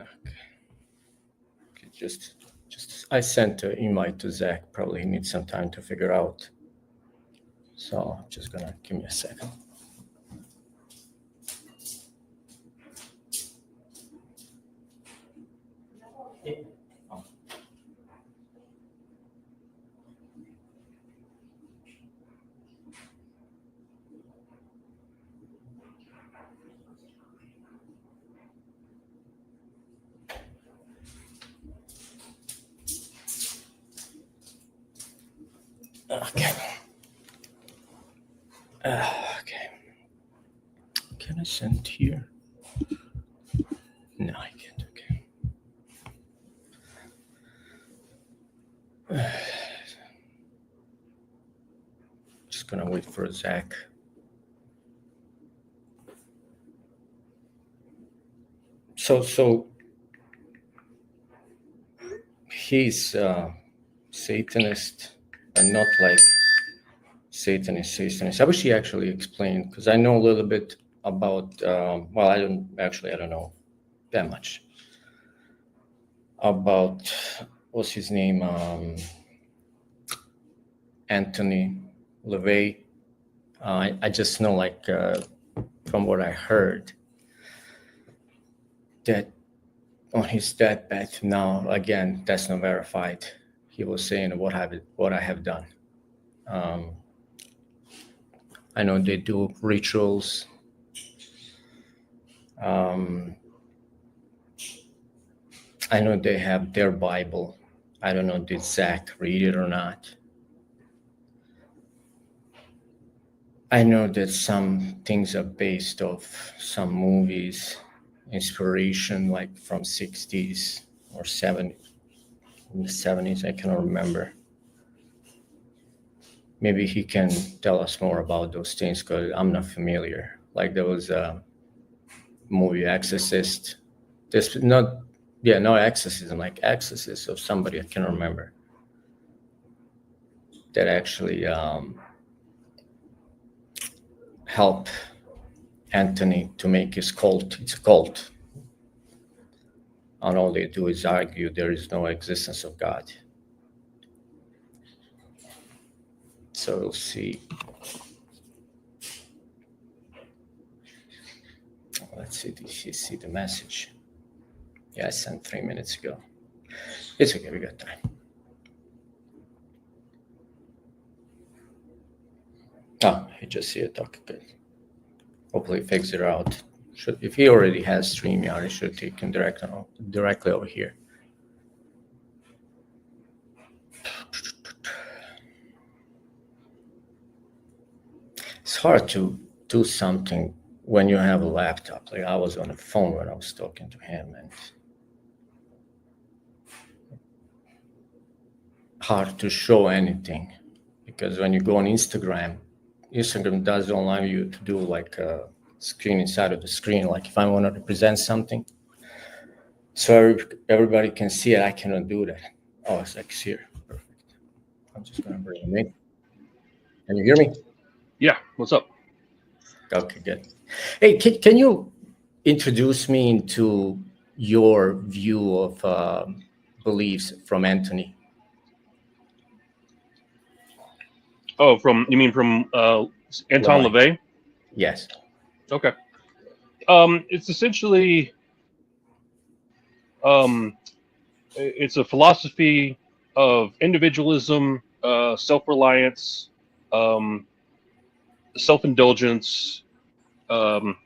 Okay, just I sent an invite to Zach. Probably he needs some time to figure out. So I'm just gonna give me a second. Okay. Okay. Can I send here? No, I can't. Okay. Just gonna wait for Zach. So he's Satanist, and not like Satanist. I wish he actually explained, because I know a little bit about. Well, I don't know that much about what's his name, Anthony LaVey. I just know, like, from what I heard, that on his deathbed now, again, that's not verified. He was saying what I have done. I know they do rituals. I know they have their Bible. I don't know, did Zach read it or not? I know that some things are based off some movies, inspiration, like from 60s or 70s. In the 70s, I cannot remember. Maybe he can tell us more about those things, because I'm not familiar. Like, there was a movie, Exorcist. There's no exorcism, like Exorcist of somebody, I cannot remember, that actually help Anthony to make his cult. It's a cult. And all they do is argue there is no existence of God. So we'll see. Let's see, did she see the message? Yeah, I sent 3 minutes ago. It's okay, we got time. Oh, he just see it. Okay, good. Hopefully he figures it out. If he already has StreamYard, it should take him directly over here. It's hard to do something when you have a laptop. Like, I was on the phone when I was talking to him, and hard to show anything, because when you go on Instagram doesn't allow you to do like a screen inside of the screen. Like, if I want to present something so everybody can see it, I cannot do that. Oh, it's like here. Perfect. I'm just gonna bring him in. Can you hear me? Yeah, what's up? Okay, good. Hey, can you introduce me into your view of beliefs from Anthony? Oh, you mean from Anton LaVey? Yes. Okay. It's essentially it's a philosophy of individualism, self-reliance, self-indulgence,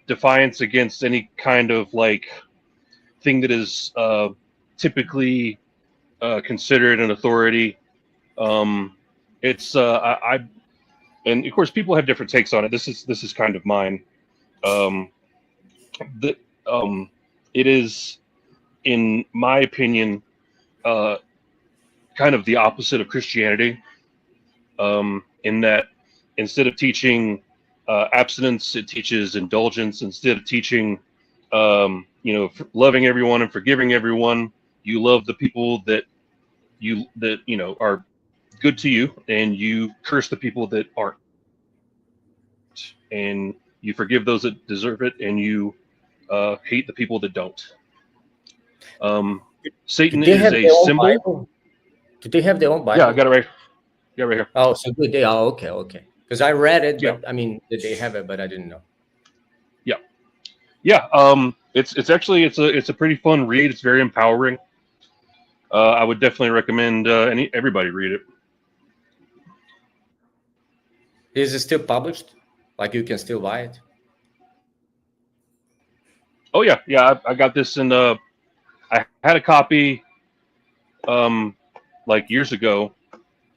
defiance against any kind of like thing that is typically considered an authority. It's and of course people have different takes on it. This is kind of mine. It is, in my opinion, kind of the opposite of Christianity, in that instead of teaching abstinence, it teaches indulgence. Instead of teaching, loving everyone and forgiving everyone, you love the people that are good to you, and you curse the people that aren't, and you forgive those that deserve it, and you hate the people that don't. Satan Did they is have a their own symbol. Bible? Did they have their own Yeah, I Bible? got it right. Yeah, right here. Oh, so good. They are okay, okay. Because I read it, Yeah, but I mean, did they have it? But I didn't know. yeah, yeah. It's actually it's a pretty fun read. It's very empowering. I would definitely recommend everybody read it. Is it still published? Like you can still buy it? Oh yeah, yeah. I got this in. I had a copy, um, like years ago,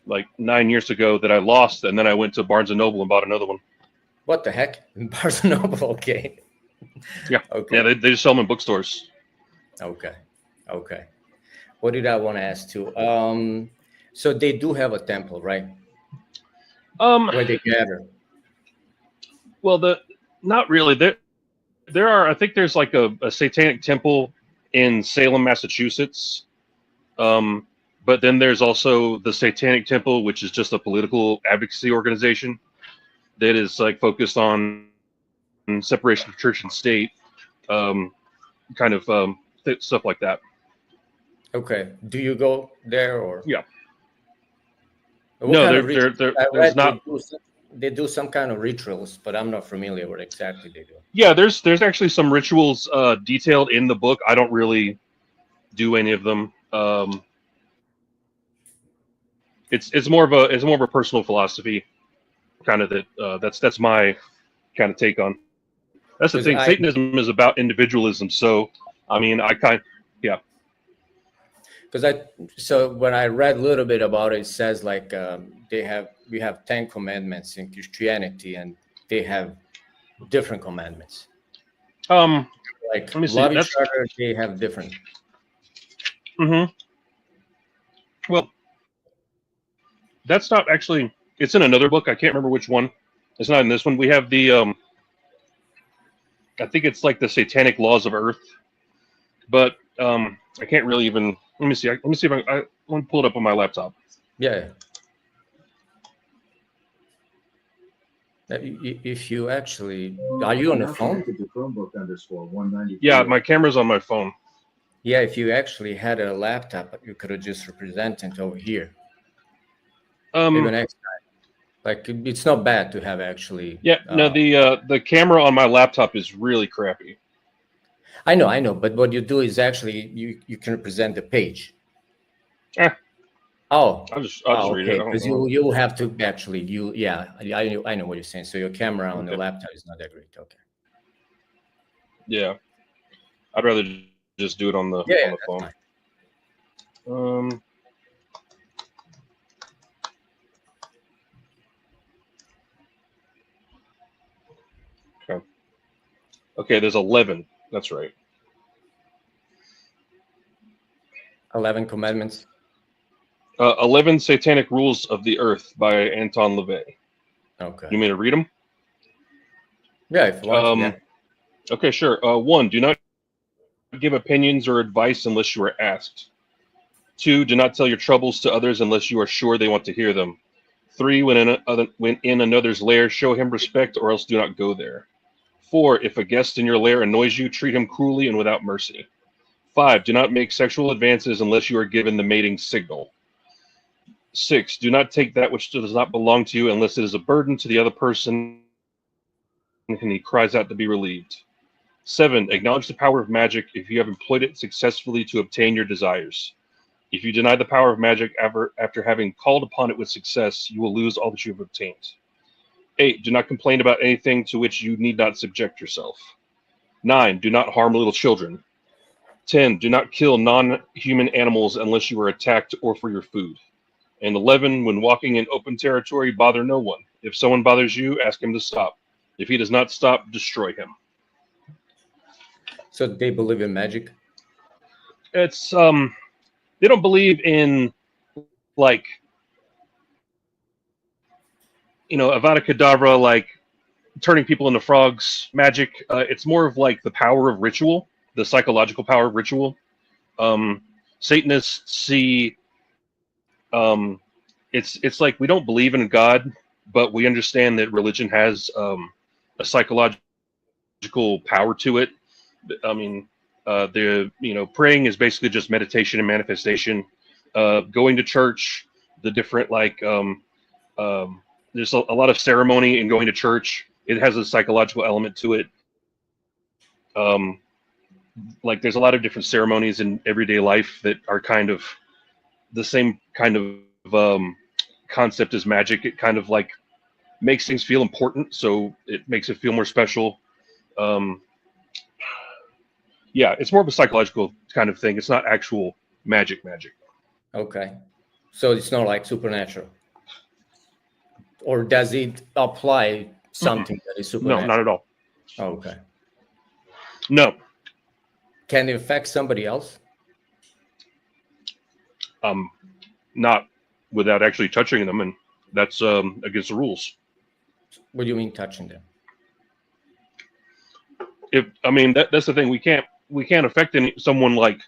like 9 years ago, that I lost, and then I went to Barnes and Noble and bought another one. What the heck? Barnes and Noble. Okay. Yeah, Okay. yeah. They just sell them in bookstores. Okay. Okay. What did I want to ask too? So they do have a temple, right? Um, Where they gather. well, not really. There are. I think there's like a satanic temple in Salem, Massachusetts. Um, but then there's also the Satanic Temple, which is just a political advocacy organization that is like focused on separation of church and state, um, kind of stuff like that. Okay. Do you go there or Yeah. what No, kind of rituals? I there's read not. they do some kind of rituals, but I'm not familiar what exactly they do. Yeah, there's actually some rituals detailed in the book. I don't really do any of them. It's more of a personal philosophy, kind of that's my kind of take on. That's the Because thing. Satanism is about individualism. So, I mean, yeah. so when I read a little bit about it, it says like we have 10 commandments in Christianity, and they have different commandments. Like Let me see. love each other, they have different. Mm-hmm. Well, that's not actually. It's in another book. I can't remember which one. It's not in this one. We have the. I think it's like the Satanic Laws of Earth, but I can't really even. Let me see. Let me see if I want to pull it up on my laptop. Yeah. If you actually, are you on the phone? Yeah, my camera's on my phone. Yeah, if you actually had a laptop, you could have just represented it over here. Maybe next time. Like it's not bad to have actually. Yeah, no, the camera on my laptop is really crappy. I know, but what you do is actually you can represent the page. Oh, I'll just read it. Because you have to actually I know what you're saying. So your camera on the laptop is not that great. Okay. Yeah, I'd rather just do it on the phone. Fine. Okay. Okay, there's 11. That's right. 11 commandments. 11 Satanic Rules of the Earth by Anton LaVey. Okay. You mean to read them? Yeah, if you want. Yeah. Okay, sure. 1, do not give opinions or advice unless you are asked. 2, do not tell your troubles to others unless you are sure they want to hear them. 3, when in another's lair, show him respect or else do not go there. 4, if a guest in your lair annoys you, treat him cruelly and without mercy. 5, do not make sexual advances unless you are given the mating signal. 6, do not take that which does not belong to you unless it is a burden to the other person and he cries out to be relieved. 7, acknowledge the power of magic if you have employed it successfully to obtain your desires. If you deny the power of magic after having called upon it with success, you will lose all that you have obtained. 8, do not complain about anything to which you need not subject yourself. 9, do not harm little children. 10, do not kill non-human animals unless you are attacked or for your food. And 11, when walking in open territory, bother no one. If someone bothers you, ask him to stop. If he does not stop, destroy him. So they believe in magic? It's they don't believe in like Avada Kedavra, like turning people into frogs, magic. It's more of like the power of ritual, the psychological power of ritual. Satanists see it's like we don't believe in God, but we understand that religion has a psychological power to it. I mean, Praying is basically just meditation and manifestation. Going to church, the different there's a lot of ceremony in going to church. It has a psychological element to it. There's a lot of different ceremonies in everyday life that are kind of the same kind of concept as magic. It kind of like makes things feel important, so it makes it feel more special. It's more of a psychological kind of thing. It's not actual magic. Okay. So it's not like supernatural. Or does it apply something that is supernatural? No, not at all. Okay. No. Can it affect somebody else? Not without actually touching them, and that's against the rules. What do you mean touching them? That's the thing. We can't affect someone like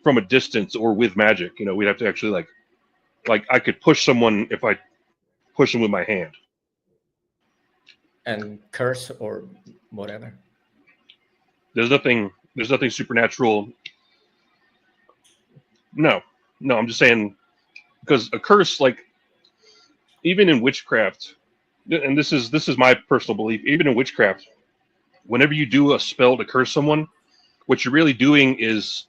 from a distance or with magic. We'd have to actually like I could push someone if I push them with my hand. And curse or whatever. There's nothing supernatural. No, I'm just saying, because a curse, like even in witchcraft, and this is my personal belief, even in witchcraft, whenever you do a spell to curse someone, what you're really doing is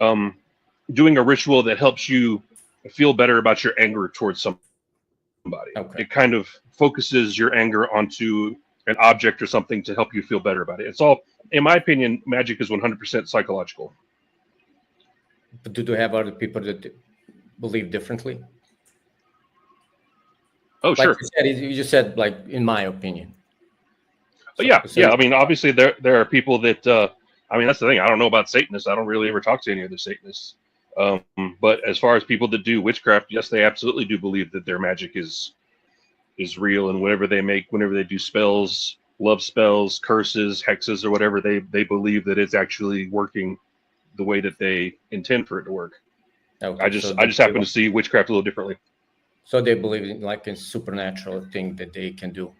doing a ritual that helps you feel better about your anger towards somebody. Okay. It kind of focuses your anger onto an object or something to help you feel better about it. It's all, in my opinion, magic is 100% psychological. But do you have other people that believe differently? Oh, like sure. You just said, like, in my opinion. So obviously there are people that, that's the thing. I don't know about Satanists. I don't really ever talk to any other Satanists. But as far as people that do witchcraft, yes, they absolutely do believe that their magic is real, and whenever they do spells, love spells, curses, hexes, or whatever, they believe that it's actually working the way that they intend for it to work. Okay, I just happen to see witchcraft a little differently. So they believe in like a supernatural thing that they can do.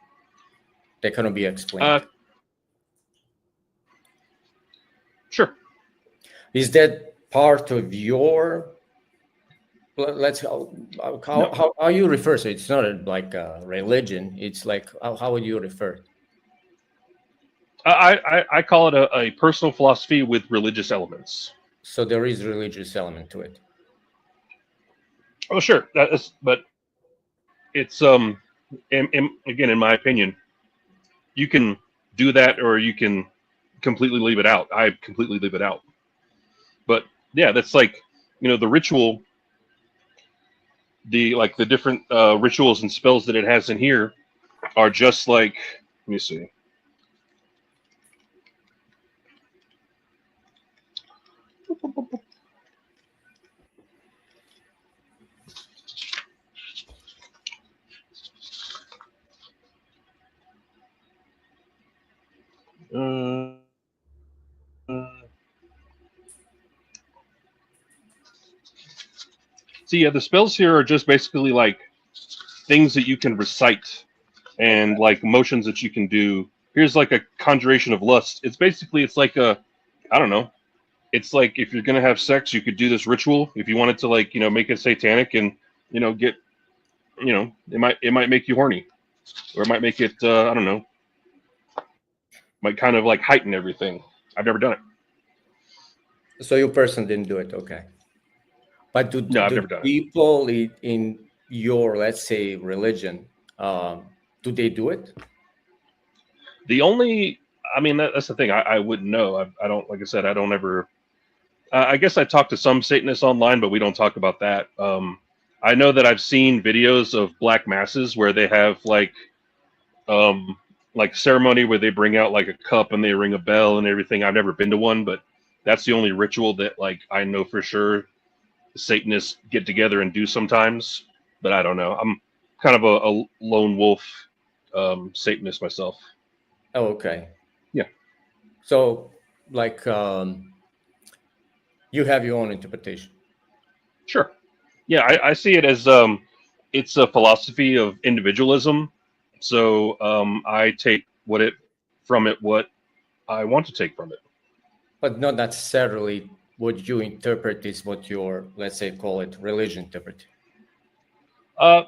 They cannot be explained. Sure. Is that part of your? How you refer to it? It's not like a religion. It's like how would you refer? I call it a personal philosophy with religious elements. So there is religious element to it. Oh, sure. But it's again, in my opinion, you can do that or you can completely leave it out. I completely leave it out. But yeah, that's like, the ritual, the different rituals and spells that it has in here are just like, let me see. The spells here are just basically like things that you can recite and like motions that you can do. Here's like a conjuration of lust. It's like I don't know. It's like if you're gonna have sex, you could do this ritual. If you wanted to make it satanic and get it might make you horny, or it might make it I don't know. Might kind of like heighten everything. I've never done it. So your person didn't do it, okay? But do I've never done people in your, let's say, religion, do they do it? That's the thing. I wouldn't know. I don't, like I said, I don't ever. I guess I talk to some Satanists online, but we don't talk about that. I know that I've seen videos of black masses where they have like ceremony where they bring out like a cup and they ring a bell and everything. I've never been to one, but that's the only ritual that I know for sure Satanists get together and do sometimes. But I don't know. I'm kind of a lone wolf Satanist myself. Oh, okay. Yeah. So you have your own interpretation. Sure. Yeah, I see it as it's a philosophy of individualism. So I take what I want to take from it. But not necessarily what you interpret is what your, let's say, call it religion interpret.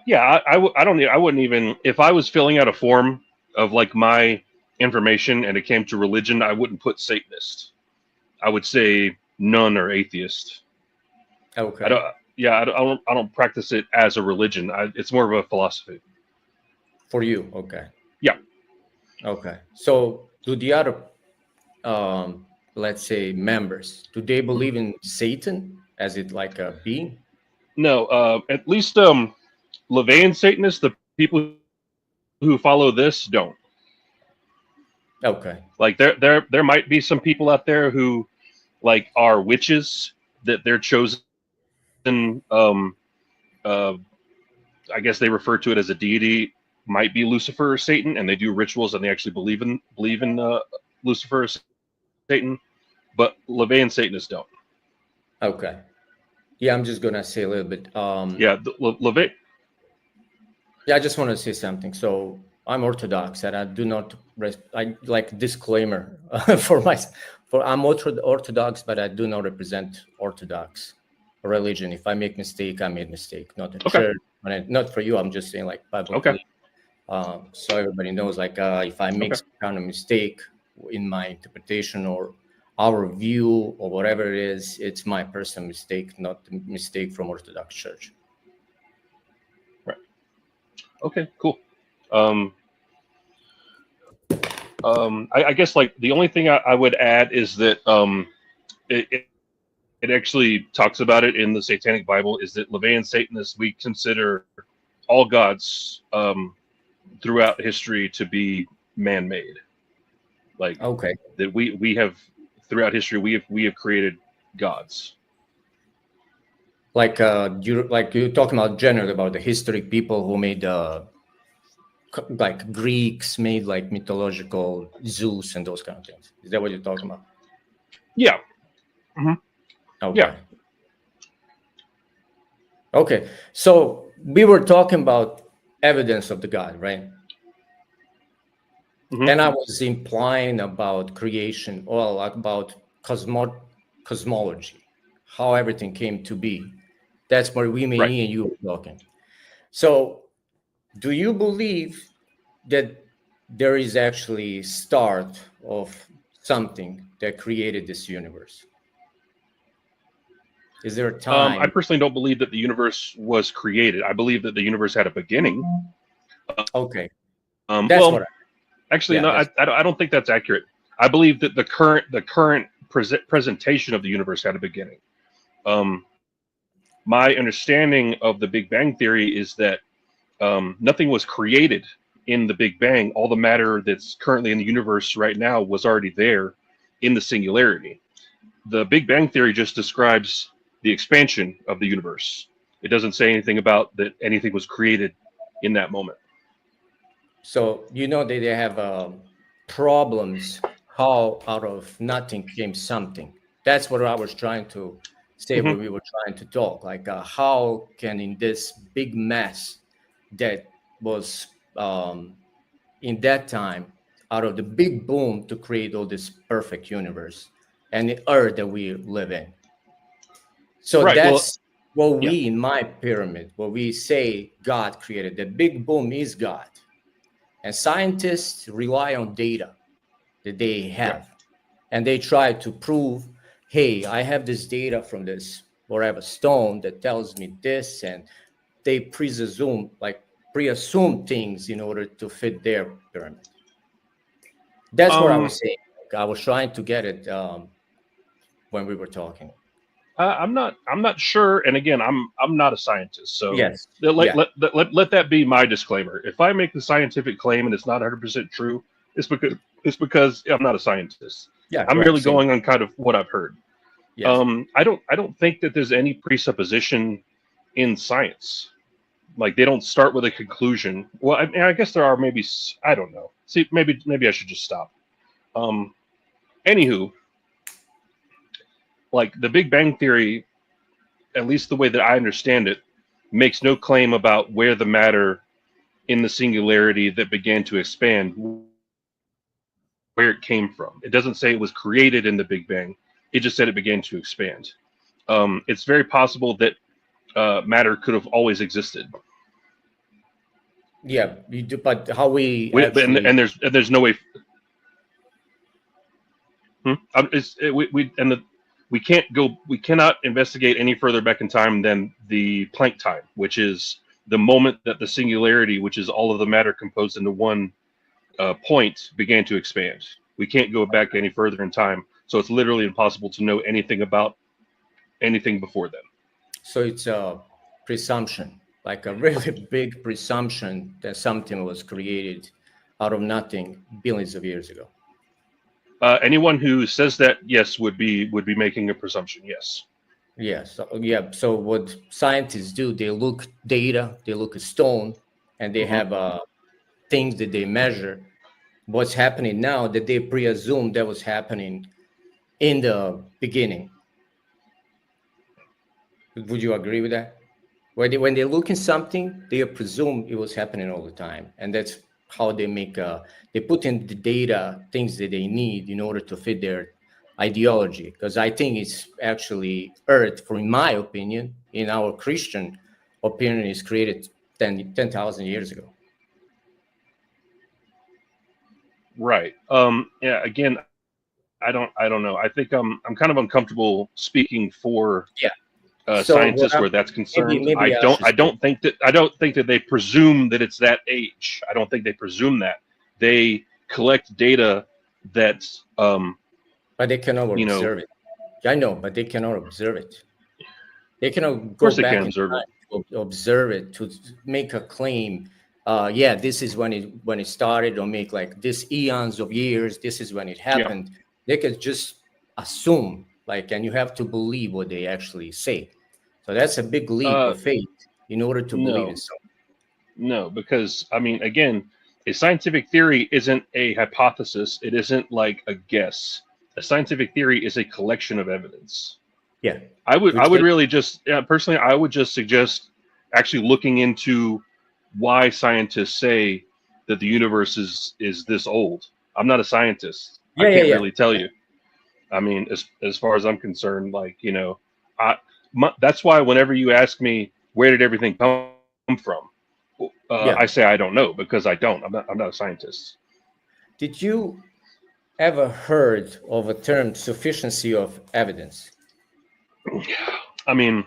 Yeah, I wouldn't even, if I was filling out a form of like my information and it came to religion, I wouldn't put Satanist. I would say none or atheist. Okay. I don't practice it as a religion. It's more of a philosophy. For you, okay. Yeah. Okay. So do the other, let's say, members, do they believe in Satan as it like a being? No, at least LaVeyan Satanists, the people who follow this don't. Okay. Like there might be some people out there who like are witches that they're chosen. I guess they refer to it as a deity. Might be Lucifer or Satan, and they do rituals and they actually believe in Lucifer or Satan. But LaVeyan Satanists don't. Okay. Yeah, I'm just gonna say a little bit. Yeah, LaVeyan. Yeah, I just want to say something. So I'm Orthodox, and I do not. I like disclaimer I'm Orthodox, but I do not represent Orthodox religion. If I make mistake, I made mistake. Not a church, not for you. I'm just saying like publicly, so everybody knows. Like if I make some kind of mistake in my interpretation or our view or whatever it is, it's my personal mistake, not the mistake from Orthodox Church. Okay, cool. I guess like the only thing I would add is that it actually talks about it in the Satanic Bible is that LaVeyan Satanists, we consider all gods throughout history to be man-made. Like that we have throughout history we have created gods. Like you're talking about generally about the historic people who made like Greeks made like mythological Zeus and those kind of things. Is that what you're talking about? Yeah. Mm-hmm. Okay. Yeah. Okay. So we were talking about evidence of the God, right? Mm-hmm. And I was implying about creation, or about cosmology, how everything came to be. That's where me and you were talking. So do you believe that there is actually start of something that created this universe? Is there a time? I personally don't believe that the universe was created. I believe that the universe had a beginning. Okay. Actually, no, I don't think that's accurate. I believe that the current presentation of the universe had a beginning. My understanding of the Big Bang Theory is that nothing was created in the Big Bang. All the matter that's currently in the universe right now was already there in the singularity. The Big Bang Theory just describes the expansion of the universe. It doesn't say anything about that anything was created in that moment. So you know that they have problems how out of nothing came something. That's what I was trying to say when we were trying to talk. Like how can in this big mess that was in that time, out of the big boom to create all this perfect universe and the earth that we live in. So that's what we, in my pyramid, what we say God created. The big boom is God. And scientists rely on data that they have. And they try to prove, hey, I have this data from this whatever stone that tells me this, and they presume things in order to fit their pyramid. That's what I was saying. I was trying to get it when we were talking. I'm not sure, and again, I'm not a scientist, so yes, let that be my disclaimer. If I make the scientific claim and it's not 100% true, it's because I'm not a scientist. Yeah, I'm merely going on kind of what I've heard. Yes. I don't think that there's any presupposition in science. Like they don't start with a conclusion. Well, I guess there are. Maybe I don't know. See, maybe I should just stop. Anywho. Like the Big Bang Theory, at least the way that I understand it, makes no claim about where the matter in the singularity that began to expand where it came from. It doesn't say it was created in the Big Bang. It just said it began to expand. It's very possible that matter could have always existed. Yeah, you do, but how we And, actually... there's no way. We cannot investigate any further back in time than the Planck time, which is the moment that the singularity, which is all of the matter composed into one point, began to expand. We can't go back any further in time, so it's literally impossible to know anything about anything before then. So it's a presumption, like a really big presumption that something was created out of nothing billions of years ago. Anyone who says that, yes, would be making a presumption. Yes. Yes. Yeah. So what scientists do, they look data, they look at stone, and they have things that they measure. What's happening now that they presume that was happening in the beginning. Would you agree with that? When they look in something, they presume it was happening all the time, and that's how they make they put in the data, things that they need in order to fit their ideology. Because I think it's actually Earth, for in my opinion, in our Christian opinion, is created 10,000 years ago. Right. Yeah. Again, I don't know. I think I'm kind of uncomfortable speaking for scientists where that's concerned. Maybe I don't think that they presume that it's that age. I don't think they presume that. They collect data that's but they cannot observe it. I know, but they cannot observe it. They cannot go back in time to observe it, to make a claim. This is when it started, or make like this eons of years. This is when it happened. Yeah. They could just assume, like, and you have to believe what they actually say. So that's a big leap of faith in order to believe in something. No, because I mean, again, a scientific theory isn't a hypothesis. It isn't like a guess. A scientific theory is a collection of evidence. Yeah, I would really just personally, I would just suggest actually looking into why scientists say that the universe is this old. I'm not a scientist. I can't really tell you. I mean, as far as I'm concerned, like, you know, that's why whenever you ask me where did everything come from, I say I don't know, because I don't. I'm not a scientist. Did you ever heard of a term sufficiency of evidence? I mean,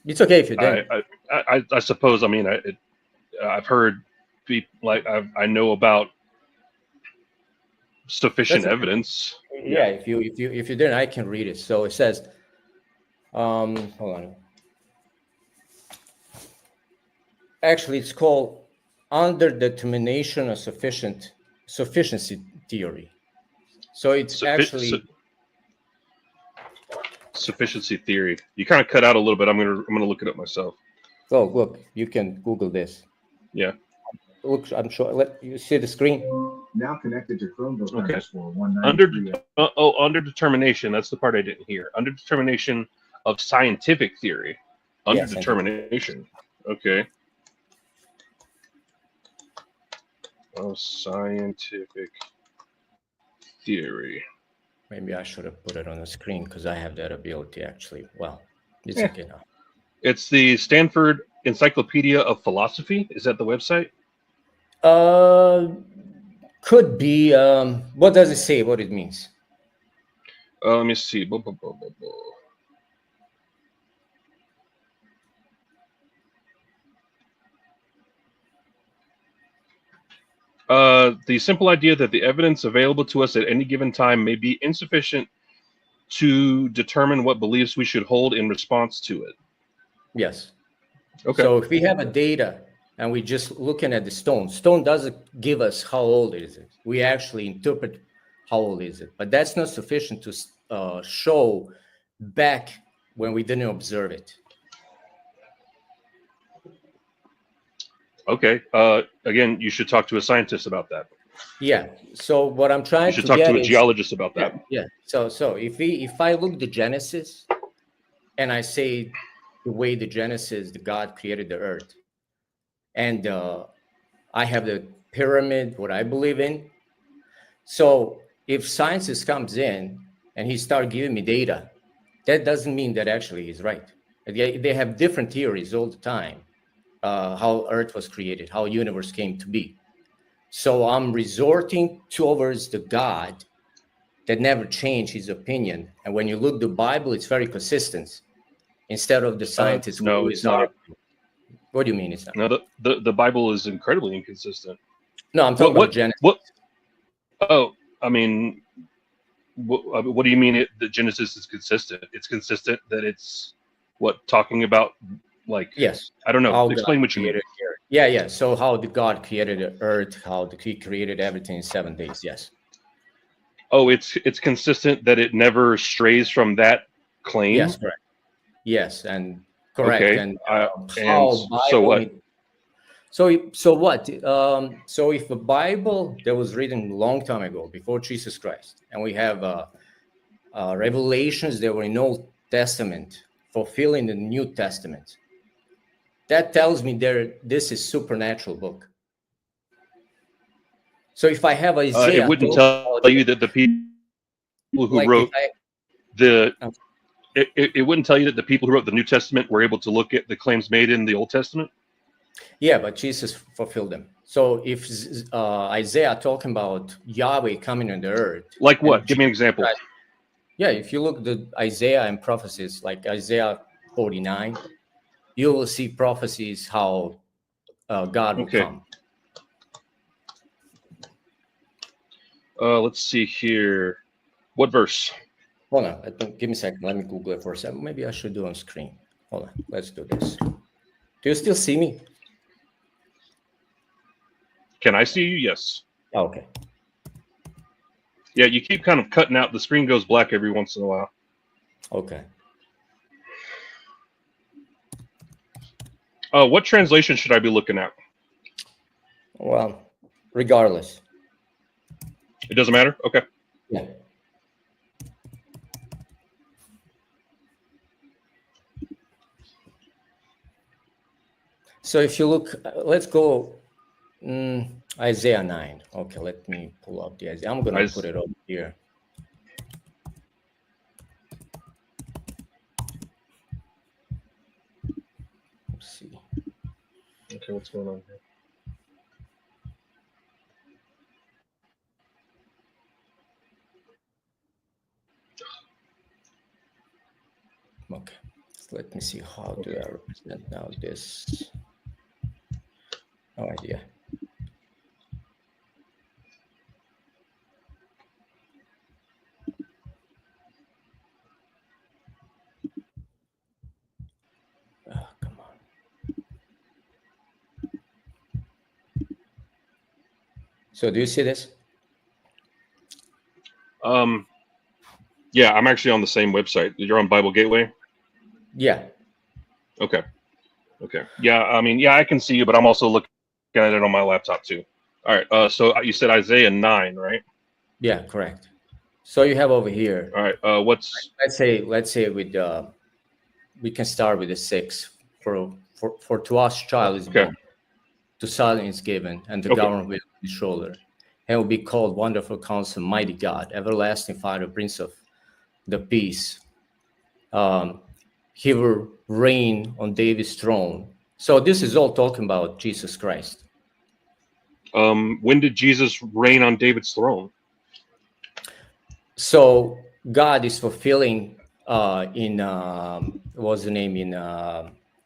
it's okay if you didn't. I suppose. I mean, I've heard people like I know about sufficient evidence. Yeah, if you didn't, I can read it. So it says, hold on. Actually, it's called underdetermination of sufficiency theory. So it's actually sufficiency theory. You kind of cut out a little bit. I'm gonna look it up myself. Oh, look, you can Google this. Yeah. Look, I'm sure. Let you see the screen. Now connected to Chromebook okay. Under determination. That's the part I didn't hear. Under determination of scientific theory. Under determination. Okay. Oh, scientific theory. Maybe I should have put it on the screen because I have that ability actually. Well, it's okay now. It's the Stanford Encyclopedia of Philosophy. Is that the website? Could be. What does it say? What it means? Let me see. The simple idea that the evidence available to us at any given time may be insufficient to determine what beliefs we should hold in response to it. Yes. Okay. So if we have a data and we just looking at the stone doesn't give us how old is it. We actually interpret how old is it, but that's not sufficient to show back when we didn't observe it. Okay. Again, you should talk to a scientist about that. Yeah. So what I'm trying to talk to a geologist about that. Yeah. So if I look the Genesis and I say the way the Genesis, the God created the earth, and I have the pyramid, what I believe in. So if scientist comes in and he start giving me data, that doesn't mean that actually he's right. They have different theories all the time, how Earth was created, how universe came to be. So I'm resorting towards the God that never changed his opinion. And when you look the Bible, it's very consistent. Instead of the scientists. No, it's not. What do you mean it's not? No, the Bible is incredibly inconsistent. No, I'm talking about Genesis. What? Oh, I mean, what do you mean? The Genesis is consistent. It's consistent that it's talking about like. Yes. I don't know. Explain what you mean. Yeah. So how the God created the earth, how he created everything in 7 days. Yes. Oh, it's consistent that it never strays from that claim. Yes, correct. Yes, and correct. Okay. And so what? So what? So if the Bible that was written a long time ago, before Jesus Christ, and we have revelations that were in Old Testament fulfilling the New Testament, that tells me this is supernatural book. So if I have Isaiah, it wouldn't tell you that the people who wrote it wouldn't tell you that the people who wrote the New Testament were able to look at the claims made in the Old Testament. Yeah, but Jesus fulfilled them. So if Isaiah talking about Yahweh coming on the earth, like what? Give me an example. Yeah, if you look at the Isaiah and prophecies, like Isaiah 49, you will see prophecies how God will come. Let's see here. What verse? Hold on. Give me a second. Let me Google it for a second. Maybe I should do on screen. Hold on. Let's do this. Do you still see me? Can I see you? Yes. Oh, okay. Yeah, you keep kind of cutting out. The screen goes black every once in a while. Okay. What translation should I be looking at? Well, regardless. It doesn't matter? Okay. Yeah. So if you look, let's go Isaiah 9. Okay, let me pull up the Isaiah. I'm going to put it over here. Let's see. Okay, what's going on here? Okay, so let me see how do I represent now this. No idea. Oh, come on. So do you see this? Yeah, I'm actually on the same website. You're on Bible Gateway? Yeah. Okay. Yeah, I mean, yeah, I can see you, but I'm also looking at it on my laptop too. All right. So you said Isaiah 9, right? Yeah, correct. So you have over here. All right. What's? Let's say with we can start with the 6. For to us child is born, to son is given, and the government will be on his shoulder, and will be called Wonderful Counselor, Mighty God, Everlasting Father, Prince of the Peace. He will reign on David's throne. So this is all talking about Jesus Christ. When did Jesus reign on David's throne? So God is fulfilling in what's the name in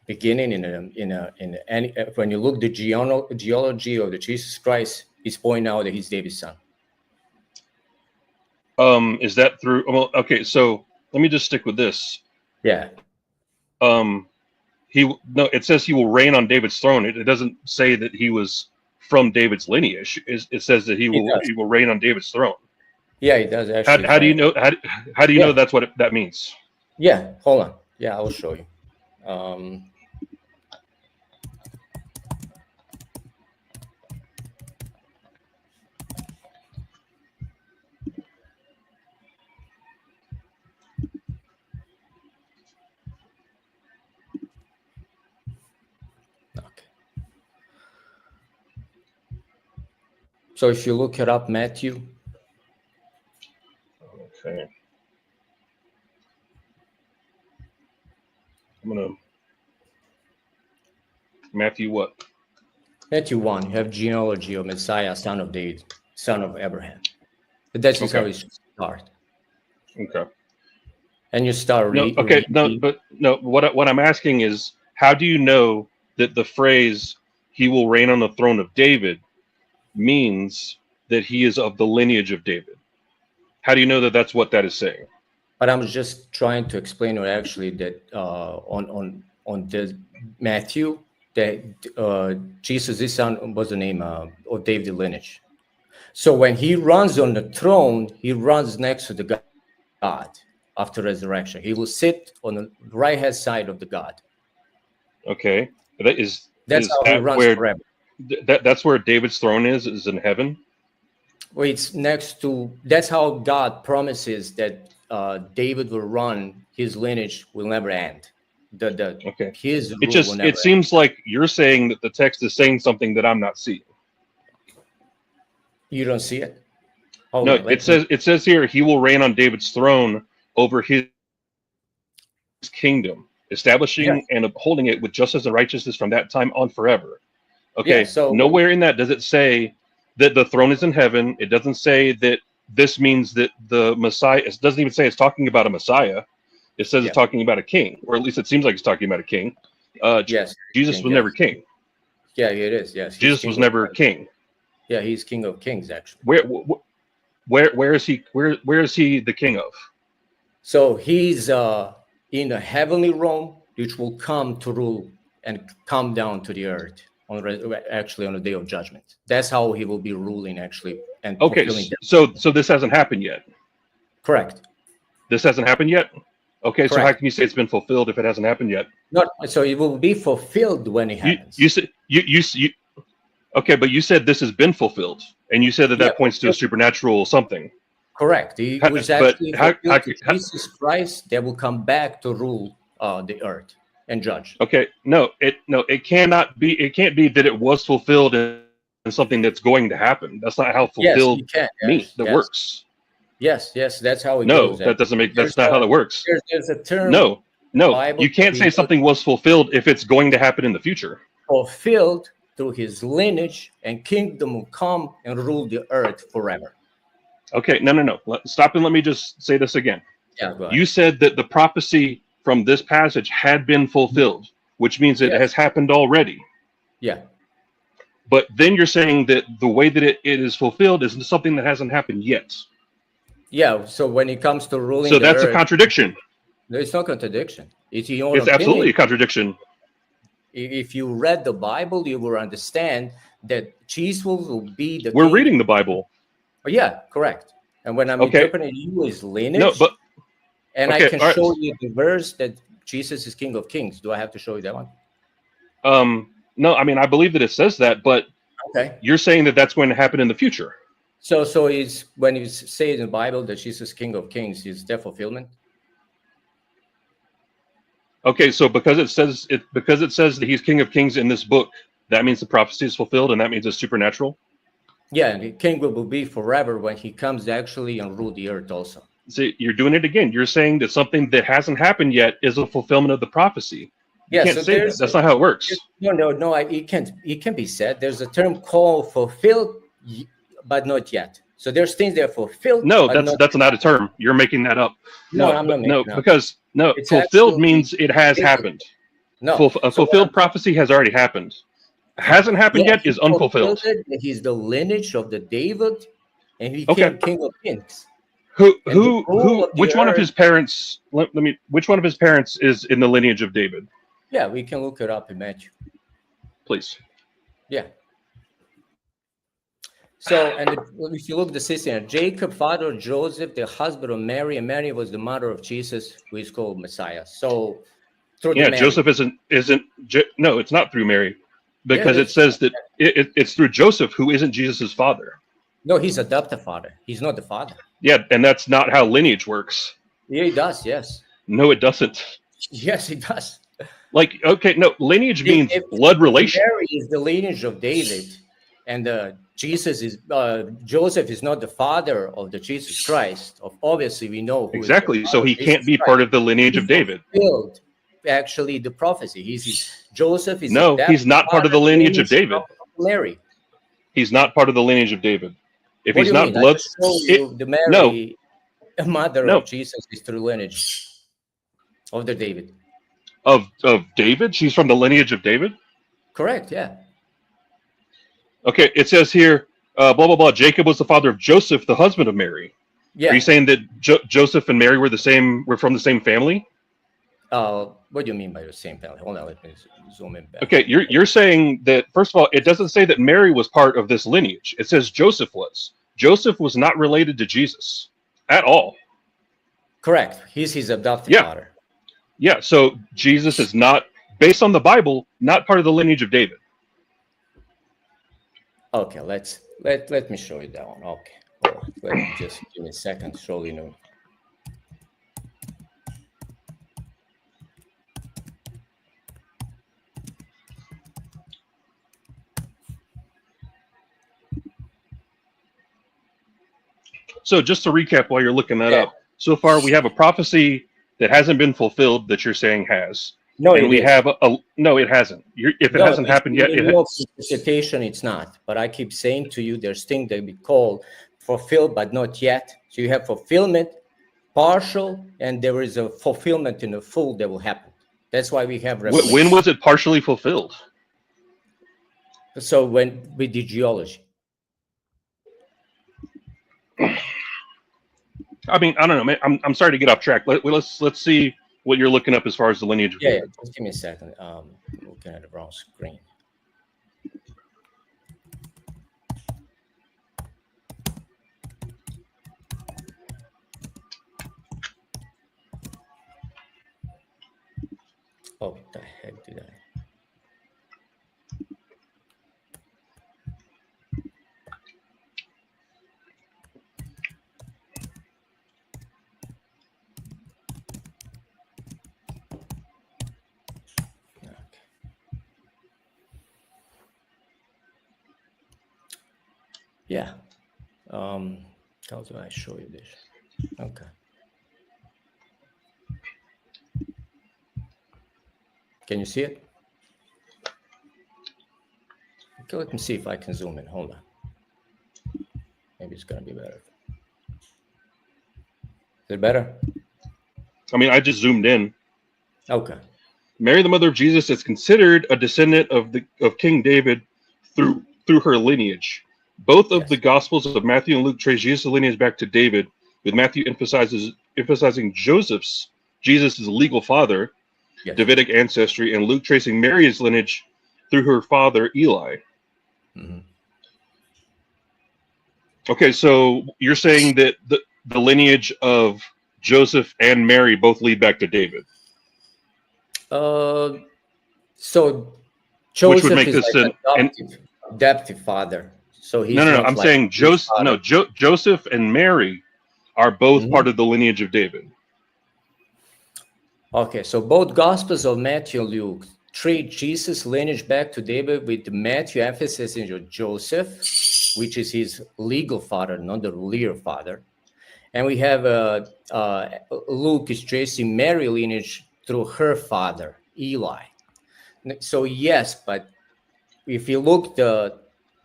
beginning when you look the geology of the Jesus Christ, it's pointing out that he's David's son. Is that through? Well, okay. So let me just stick with this. Yeah. It says he will reign on David's throne. It doesn't say that he was from David's lineage. It says that he will reign on David's throne. Yeah, it does actually. How do you know? How do you know that's what that means? Yeah, hold on. Yeah, I will show you. So if you look it up, Matthew Matthew what? Matthew 1, you have genealogy of Messiah, son of David, son of Abraham. But that's just how Okay. it should start. Okay. And you start No. Okay. No. But no. What I'm asking is, how do you know that the phrase "He will reign on the throne of David" means that he is of the lineage of David? How do you know that that's what that is saying? But I'm just trying to explain actually that on the Matthew, that Jesus, his son, was the name of David lineage. So when he runs on the throne, he runs next to the God after resurrection. He will sit on the right hand side of the God. Okay. That's is how he that runs where forever. that's where David's throne is in heaven? Well, it's next to. That's how God promises that David will run. His lineage will never end. Okay. His It rule will just never it seems like you're saying that the text is saying something that I'm not seeing. You don't see it? Hold No, on, it says here he will reign on David's throne over his kingdom, establishing and upholding it with justice and righteousness from that time on forever. Okay, so nowhere in that does it say that the throne is in heaven. It doesn't say that this means that the Messiah. It doesn't even say it's talking about a Messiah. It says it's talking about a king, or at least it seems like it's talking about a king. yes, Jesus was never king. Yeah, it is. Yes, Jesus was never king. Yeah, he's King of Kings actually. Where is he? Where is he the king of? So he's in the heavenly realm, which will come to rule and come down to the earth actually on the day of judgment. That's how he will be ruling actually and Okay, so this hasn't happened yet. Correct. This hasn't happened yet. Okay, Correct. so how can you say it's been fulfilled if it hasn't happened yet? Not so it will be fulfilled when it happens. You said you okay, but you said this has been fulfilled, and you said that points to a supernatural something. Correct. He was actually Jesus Christ that will come back to rule the earth and judge. Okay, it cannot be. It can't be that it was fulfilled in something that's going to happen. That's not how fulfilled means. That works. Yes, that's how it goes. No, that doesn't make. That's not how that works. There's a term. No, Bible you can't say something was fulfilled if it's going to happen in the future. Fulfilled through his lineage and kingdom will come and rule the earth forever. Okay, no. Stop and let me just say this again. Yeah, go ahead. You said that the prophecy from this passage had been fulfilled, which means it has happened already. Yeah. But then you're saying that the way that it is fulfilled is something that hasn't happened yet. Yeah, so when it comes to ruling so that's a contradiction. No, it's not contradiction. It's absolutely a contradiction. If you read the Bible, you will understand that Jesus will be the We're king. reading the Bible. Oh, yeah, correct. And when I'm interpreting you as lineage, I can show you the verse that Jesus is King of Kings. Do I have to show you that one? No, I mean, I believe that it says that, but you're saying that that's going to happen in the future. So it's when you say in the Bible that Jesus is King of Kings, is that fulfillment? Okay, so because it says that he's King of Kings in this book, that means the prophecy is fulfilled, and that means it's supernatural. Yeah, and the king will be forever when he comes actually and rule the earth also. See, you're doing it again. You're saying that something that hasn't happened yet is a fulfillment of the prophecy. You can't say that. That's not how it works. No. It can be said. There's a term called fulfilled, but not yet. So there's things that are fulfilled. No, that's not a term. You're making that up. No, I'm not making it up. Because fulfilled means it has happened. No, a fulfilled prophecy has already happened. Hasn't happened yet is unfulfilled. He's the lineage of the David, and he became King of Kings. Which one of his parents? Which one of his parents is in the lineage of David? Yeah, we can look it up in Matthew. Please. Yeah. So, and if you look at the system, Jacob, father of Joseph, the husband of Mary, and Mary was the mother of Jesus, who is called Messiah. So, Joseph isn't. No, it's not through Mary, because it says that it's through Joseph, who isn't Jesus's father. No, he's adopted father. He's not the father. Yeah, and that's not how lineage works. Yeah, it does. Yes. No, it doesn't. Yes, it does. Like, okay, no, lineage means blood relation. Mary is the lineage of David, and Jesus is Joseph is not the father of the Jesus Christ. Obviously, we know who exactly. So he can't be part of the lineage of David. actually the prophecy. Joseph is No, he's not part of the lineage of David. Mary. He's not part of the lineage of David. If What he's do you not mean? blood, I just show you the Mary, mother no. of Jesus, is through lineage of the David. Of David, she's from the lineage of David. Correct. Yeah. Okay, it says here, blah blah blah. Jacob was the father of Joseph, the husband of Mary. Yeah. Are you saying that Joseph and Mary were from the same family? What do you mean by the same family? Hold on, let me zoom in back. Okay, you're saying that, first of all, it doesn't say that Mary was part of this lineage. It says Joseph was. Joseph was not related to Jesus at all. Correct. He's his adopted father. Yeah, so Jesus is not, based on the Bible, not part of the lineage of David. Okay, let me show you that one. Okay, hold on. Let me just give me a second to show you. So just to recap while you're looking that up, so far we have a prophecy that hasn't been fulfilled that you're saying has. No, and we have no, it hasn't. If it hasn't happened yet, citation, it's not. But I keep saying to you, there's things that we call fulfilled, but not yet. So you have fulfillment, partial, and there is a fulfillment in the full that will happen. That's why we have revelation. When was it partially fulfilled? So when we did geology. I mean, I don't know, man. I'm sorry to get off track. Let's see what you're looking up as far as the lineage of David. Just give me a second. I'm looking at the wrong screen. Oh, what the heck did I? Yeah. How do I show you this? Okay. Can you see it? Okay, let me see if I can zoom in. Hold on. Maybe it's gonna be better. Is it better? I mean, I just zoomed in. Okay. Mary, the mother of Jesus, is considered a descendant of King David through her lineage. Both of the Gospels of Matthew and Luke trace Jesus' lineage back to David, with Matthew emphasizing Jesus' legal father, Davidic ancestry, and Luke tracing Mary's lineage through her father Eli. Mm-hmm. Okay, so you're saying that the lineage of Joseph and Mary both lead back to David. So Joseph, which would make this like an adoptive father. So he's no. I'm like saying Joseph and Mary are both part of the lineage of David. Okay, so both Gospels of Matthew and Luke treat Jesus' lineage back to David, with Matthew emphasizing Joseph, which is his legal father, not the real father. And we have Luke is tracing Mary's lineage through her father, Eli. So yes, but if you look, the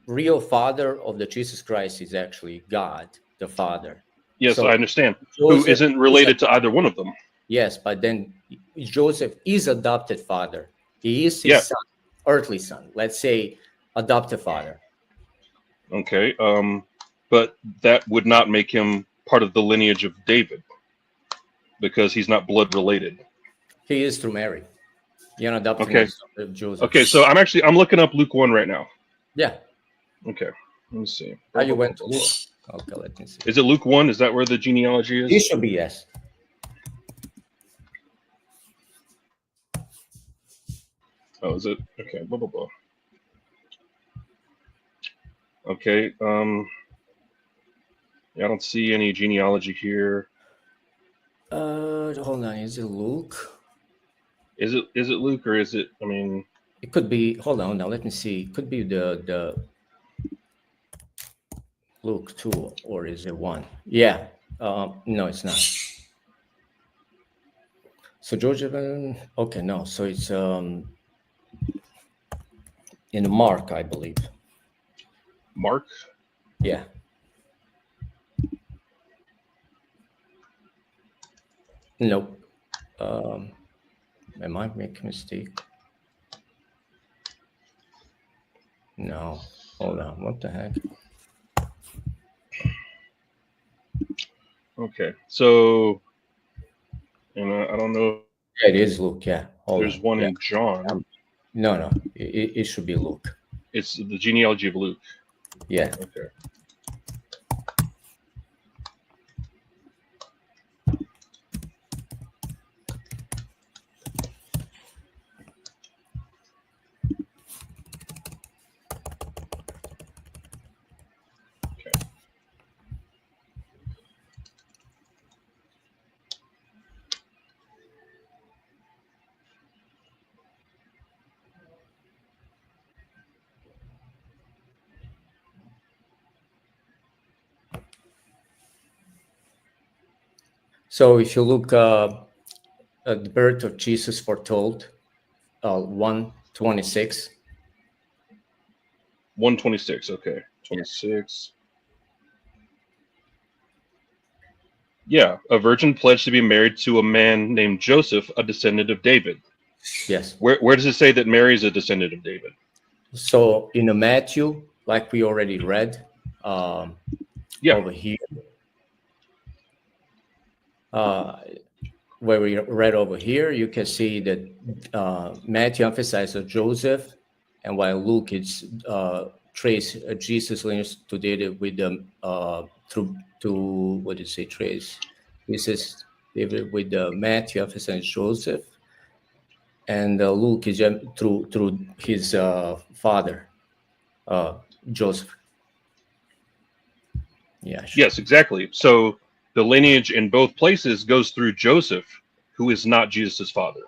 real father of the Jesus Christ is actually God, the Father. Yes, so I understand. Joseph who isn't related to either one of them. Yes, but then Joseph is adopted father. He is his son, earthly son. Let's say adopted father. Okay, but that would not make him part of the lineage of David, because he's not blood related. He is through Mary. You're not adopting Joseph. Okay, so I'm looking up Luke 1 right now. Yeah. Okay, let me see. How you went to Luke? Okay, let me see. Is it Luke 1? Is that where the genealogy is? It should be, yes. Oh, is it? Okay, blah, blah, blah. Okay, I don't see any genealogy here. Hold on, is it Luke? Is it Luke, or is it, I mean... It could be, hold on, now let me see. It could be the Luke 2, or is it 1? Yeah, no, it's not. So Joseph, okay, no. So it's in Mark, I believe. Mark? Yeah. Nope. I might make a mistake. No. Hold on. What the heck? Okay. So, and I don't know. Yeah, it is Luke. Yeah. Hold There's on. one Yeah. in John. No. It should be Luke. It's the genealogy of Luke. Yeah. Okay. So if you look at the birth of Jesus foretold, 1:26. 126. Okay. 26. Yeah. A virgin pledged to be married to a man named Joseph, a descendant of David. Yes. Where does it say that Mary is a descendant of David? So in Matthew, like we already read, Yeah. over here, where we read over here, you can see that Matthew emphasizes Joseph, and while Luke is trace Jesus lineage to David with them through to what did you say trace? This is David with Matthew emphasizes Joseph, and Luke is through his father Joseph. Yeah. Sure. Yes, exactly. So the lineage in both places goes through Joseph, who is not Jesus' father.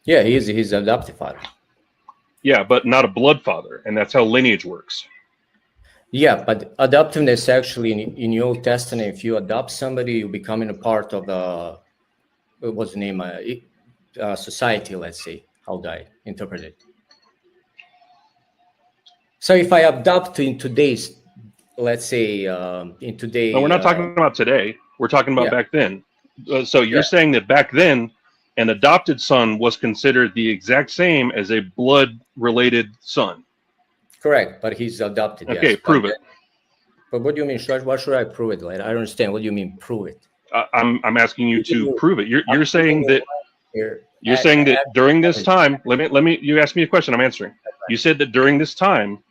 Yeah, he is his adopted father. Yeah, but not a blood father, and that's how lineage works. Yeah, but adoptiveness actually in the Old Testament, if you adopt somebody, you're becoming a part of what's the name? Society, let's say. How do I interpret it? So if I adopt in today's, let's say, in today. No, we're not talking about today. We're talking about Yeah. back then. So you're Yeah. saying that back then, an adopted son was considered the exact same as a blood-related son. Correct, but he's adopted. Okay, yes. prove it. But what do you mean? What should I prove it? Like, I don't understand. What do you mean prove it? I'm asking you to prove it. You're saying that Here. you're saying that during this time. Let me. You asked me a question. I'm answering. You said that during this time,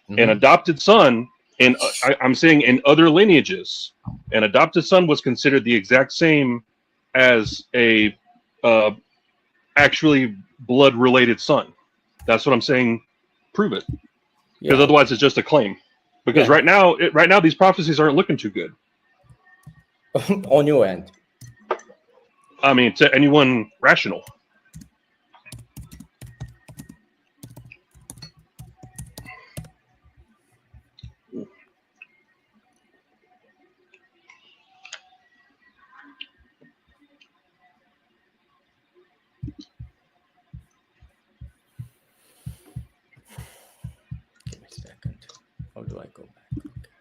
an adopted son, and I'm saying in other lineages, an adopted son was considered the exact same as a actually blood-related son. That's what I'm saying. Prove it, because Yeah. otherwise it's just a claim. Because Yeah. right now these prophecies aren't looking too good. On your end. I mean, to anyone rational. Give me a second. How do I go back? Okay.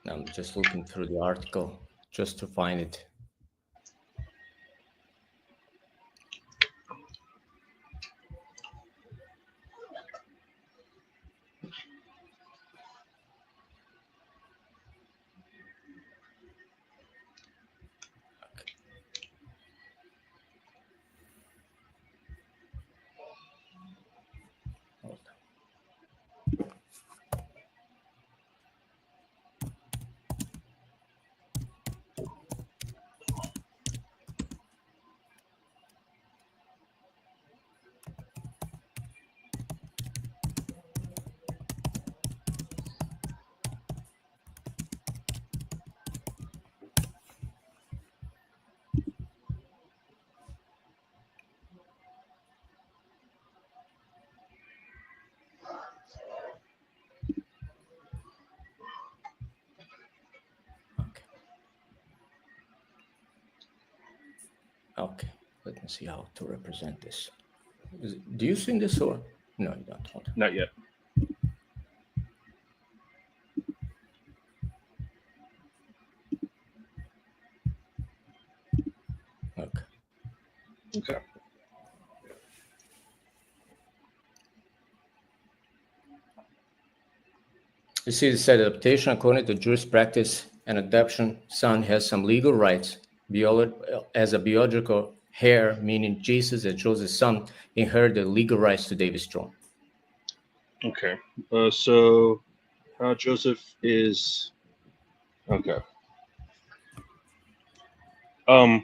I'm just looking through the article just to find it. Hold on. Okay, let me see how to represent this. Do you see this or no? You don't. Hold on. Not yet. Okay. Okay. You see, it said adaptation according to Jewish practice, an adoption son has some legal rights. As a biological heir, meaning Jesus, as Joseph's son, inherited legal rights to David's throne. Okay. So Joseph is okay. All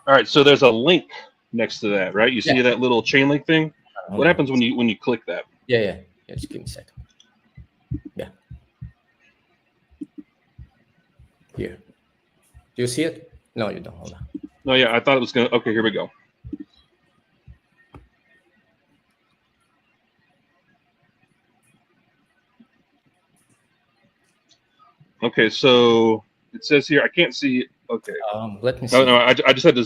right. So there's a link next to that, right? You see that little chain link thing? What happens when you click that? Yeah. Just give me a second. Yeah. Here. Do you see it? No, you don't. Hold on. No, yeah, I thought it was gonna. Okay, here we go. Okay, so it says here. I can't see. Okay. Let me see. No, I just had to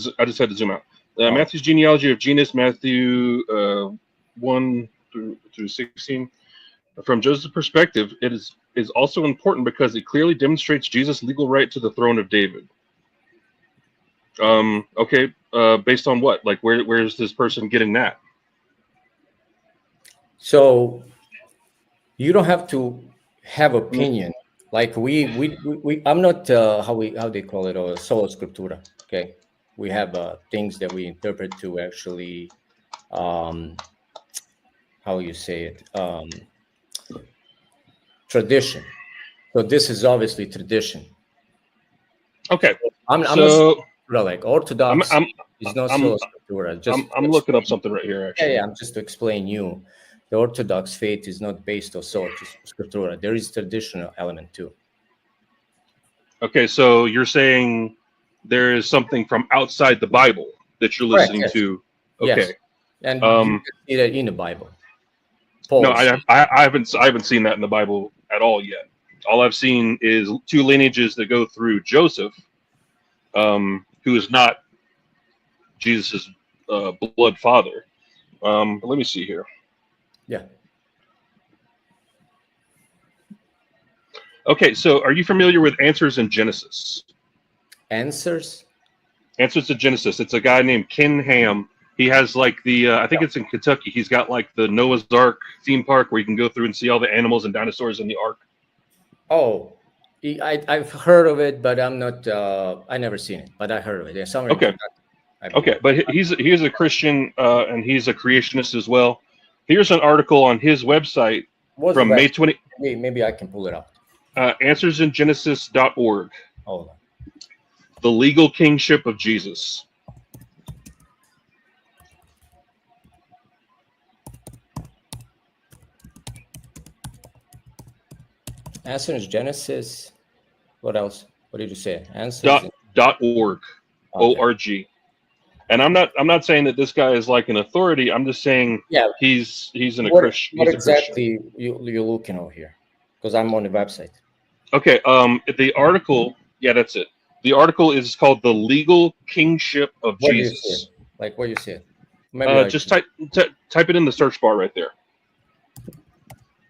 zoom out. Matthew's genealogy of genus, Matthew 1 through 16. From Joseph's perspective, it is also important because it clearly demonstrates Jesus' legal right to the throne of David. Okay, based on what? Like, where is this person getting that? So you don't have to have opinion. Like we I'm not how they call it, or sola scriptura. Okay, we have things that we interpret to actually how you say it, tradition. So this is obviously tradition. Okay, I'm so like Orthodox is not sola scriptura. I'm looking up something right here. Actually, I'm just to explain you. The Orthodox faith is not based on sola scriptura. There is traditional element too. Okay, so you're saying there is something from outside the Bible that you're listening to. Okay. Yes. And you can see that in the Bible. No, I haven't seen that in the Bible at all yet. All I've seen is two lineages that go through Joseph, who is not Jesus' blood father. But let me see here. Yeah. Okay, so are you familiar with Answers in Genesis? Answers in Genesis. It's a guy named Ken Ham. He has like the, I think it's in Kentucky. He's got like the Noah's Ark theme park where you can go through and see all the animals and dinosaurs in the ark. Oh, I've heard of it, but I'm not. I never seen it, but I heard of it. There's somewhere. Okay. Okay, but he's a Christian and he's a creationist as well. Here's an article on his website from May 20. Maybe I can pull it up. Answersingenesis.org. Hold on. The legal kingship of Jesus. Answers Genesis. What else? What did you say? Answers .org. Okay. O-R-G. And I'm not saying that this guy is like an authority. I'm just saying he's a Christian. What exactly you're looking over here? Because I'm on the website. Okay. The article. Yeah, that's it. The article is called "The Legal Kingship of Jesus." Do you see it? Like what you see it? Just type it in the search bar right there.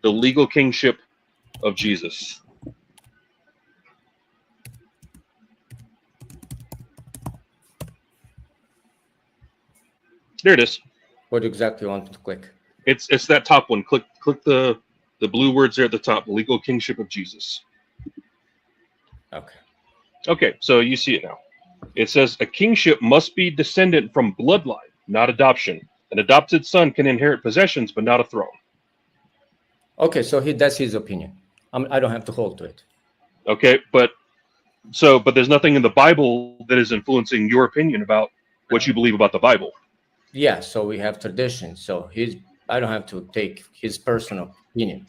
The legal kingship of Jesus. There it is. What exactly you want to click? It's that top one. Click the blue words there at the top. The legal kingship of Jesus. Okay. Okay, so you see it now. It says a kingship must be descendant from bloodline, not adoption. An adopted son can inherit possessions, but not a throne. Okay, so that's his opinion. I don't have to hold to it. Okay, but there's nothing in the Bible that is influencing your opinion about what you believe about the Bible. Yeah, so we have tradition. So I don't have to take his personal opinion.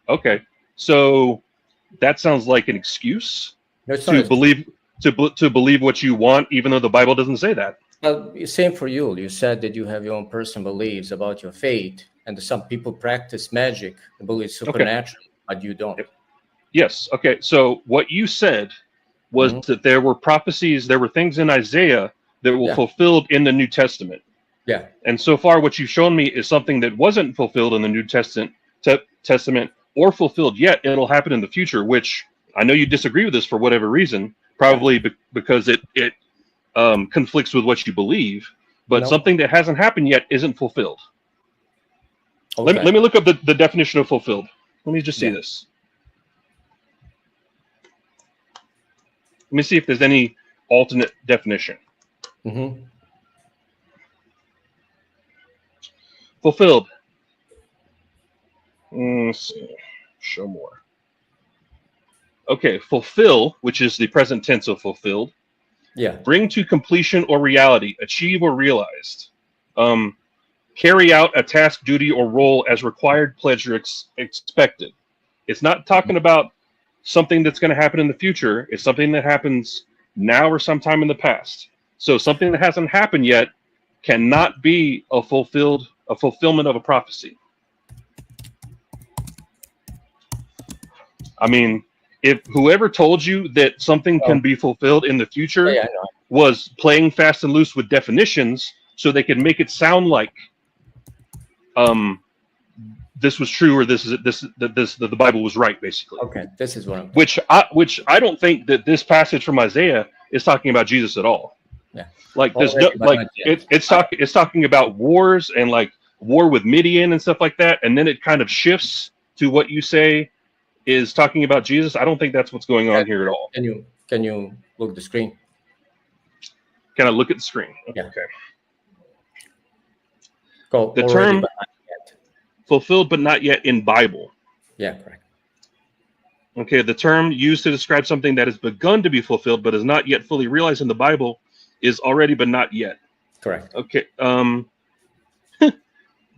Okay, so that sounds like an excuse to believe what you want, even though the Bible doesn't say that. Same for you. You said that you have your own personal beliefs about your faith, and some people practice magic, they believe supernatural, but you don't. Yes. Okay. So what you said was that there were prophecies, there were things in Isaiah that were Yeah. fulfilled in the New Testament. Yeah. And so far, what you've shown me is something that wasn't fulfilled in the New Testament or fulfilled yet. It'll happen in the future, which I know you disagree with this for whatever reason, probably because it conflicts with what you believe. But No. something that hasn't happened yet isn't fulfilled. Okay. Let me look up the definition of fulfilled. Let me just see Yeah. this. Let me see if there's any alternate definition. Mm-hmm. Fulfilled. Let's see. Show more. Okay, fulfill, which is the present tense of fulfilled. Yeah. Bring to completion or reality, achieve or realized. Carry out a task, duty, or role as required, pledged, or expected. It's not talking about something that's going to happen in the future. It's something that happens now or sometime in the past. So something that hasn't happened yet cannot be a fulfillment of a prophecy. I mean, if whoever told you that something can be fulfilled in the future Yeah, I know. was playing fast and loose with definitions so they could make it sound like this was true or the Bible was right, basically. Okay, this is what I'm. Which I don't think that this passage from Isaiah is talking about Jesus at all. Yeah. Like there's Already, no but like not yet. it's talking about wars and like war with Midian and stuff like that, and then it kind of shifts to what you say is talking about Jesus. I don't think that's what's going on here at all. Can you look at the screen? Can I look at the screen? Yeah. Okay. Go. The already, term but not yet. fulfilled but not yet in Bible. Yeah, correct. Okay, the term used to describe something that has begun to be fulfilled but is not yet fully realized in the Bible is already but not yet. Correct. Okay.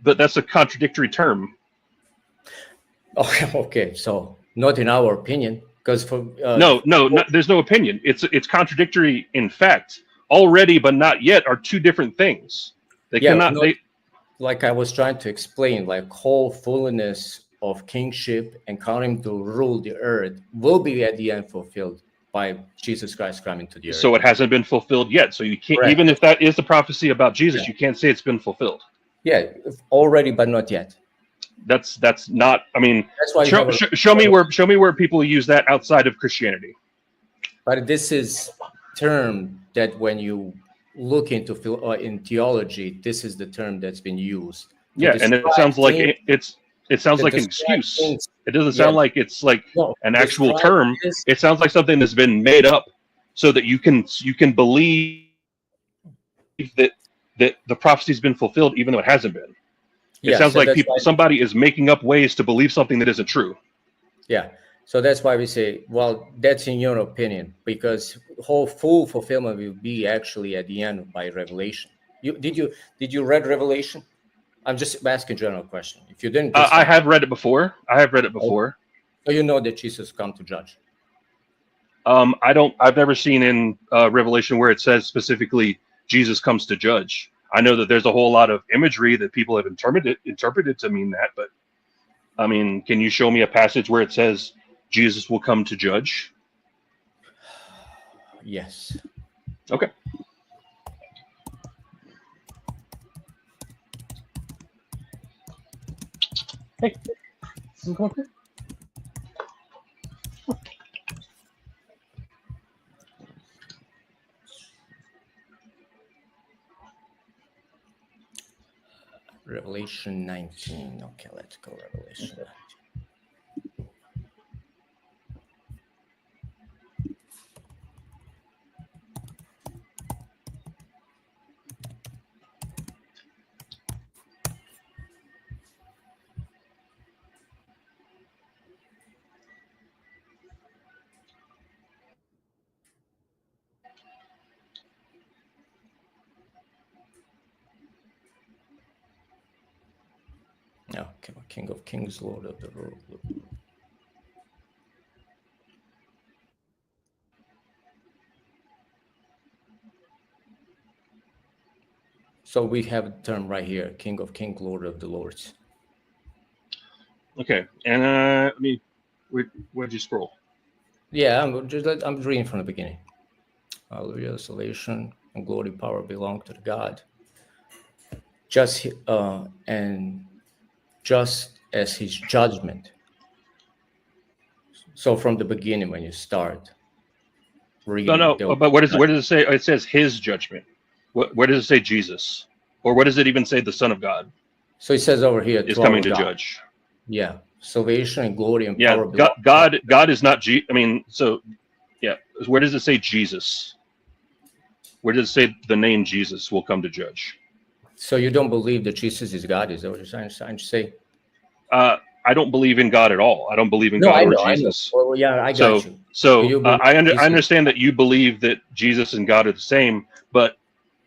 But that's a contradictory term. Okay. So not in our opinion, because for No, there's no opinion. It's contradictory in fact. Already but not yet are two different things. They cannot. Like I was trying to explain, like whole fullness of kingship and coming to rule the earth will be at the end fulfilled by Jesus Christ coming to the earth. So it hasn't been fulfilled yet. So you can't, Correct. even if that is the prophecy about Jesus, you can't say it's been fulfilled. Yeah, already but not yet. That's not. I mean, that's why show me where people use that outside of Christianity. But this is term that when you look into in theology, this is the term that's been used. Yeah, and it sounds like it sounds like an excuse. It doesn't sound like it's like an actual term. It sounds like something that's been made up so that you can believe that the prophecy's been fulfilled even though it hasn't been. It sounds like somebody is making up ways to believe something that isn't true. Yeah. So that's why we say, well, that's in your opinion, because whole full fulfillment will be actually at the end by Revelation. Did you read Revelation? I'm just asking a general question. If you didn't, I have read it before. So you know that Jesus come to judge. I've never seen in Revelation where it says specifically Jesus comes to judge. I know that there's a whole lot of imagery that people have interpreted to mean that, but I mean, can you show me a passage where it says Jesus will come to judge? Yes. Okay. Hey, come up here. Revelation 19. Okay, let's go Revelation 19. No, King of Kings, Lord of the World. So we have a term right here, King of Kings, Lord of the Lords. Okay, and I mean, where'd you scroll? Yeah, I'm reading from the beginning. Hallelujah, Salvation, and glory and power belong to God. Just and just as his judgment. So from the beginning, when you start reading, but where does it say? It says his judgment. Where does it say Jesus, or where does it even say the Son of God? So it says over here is coming to judge. Yeah, salvation and glory and power. God is not. Where does it say Jesus? Where does it say the name Jesus will come to judge? So you don't believe that Jesus is God? Is that what you're trying to say? I don't believe in God at all. I don't believe in God or Jesus. Well, yeah, I got you. So I understand that you believe that Jesus and God are the same, but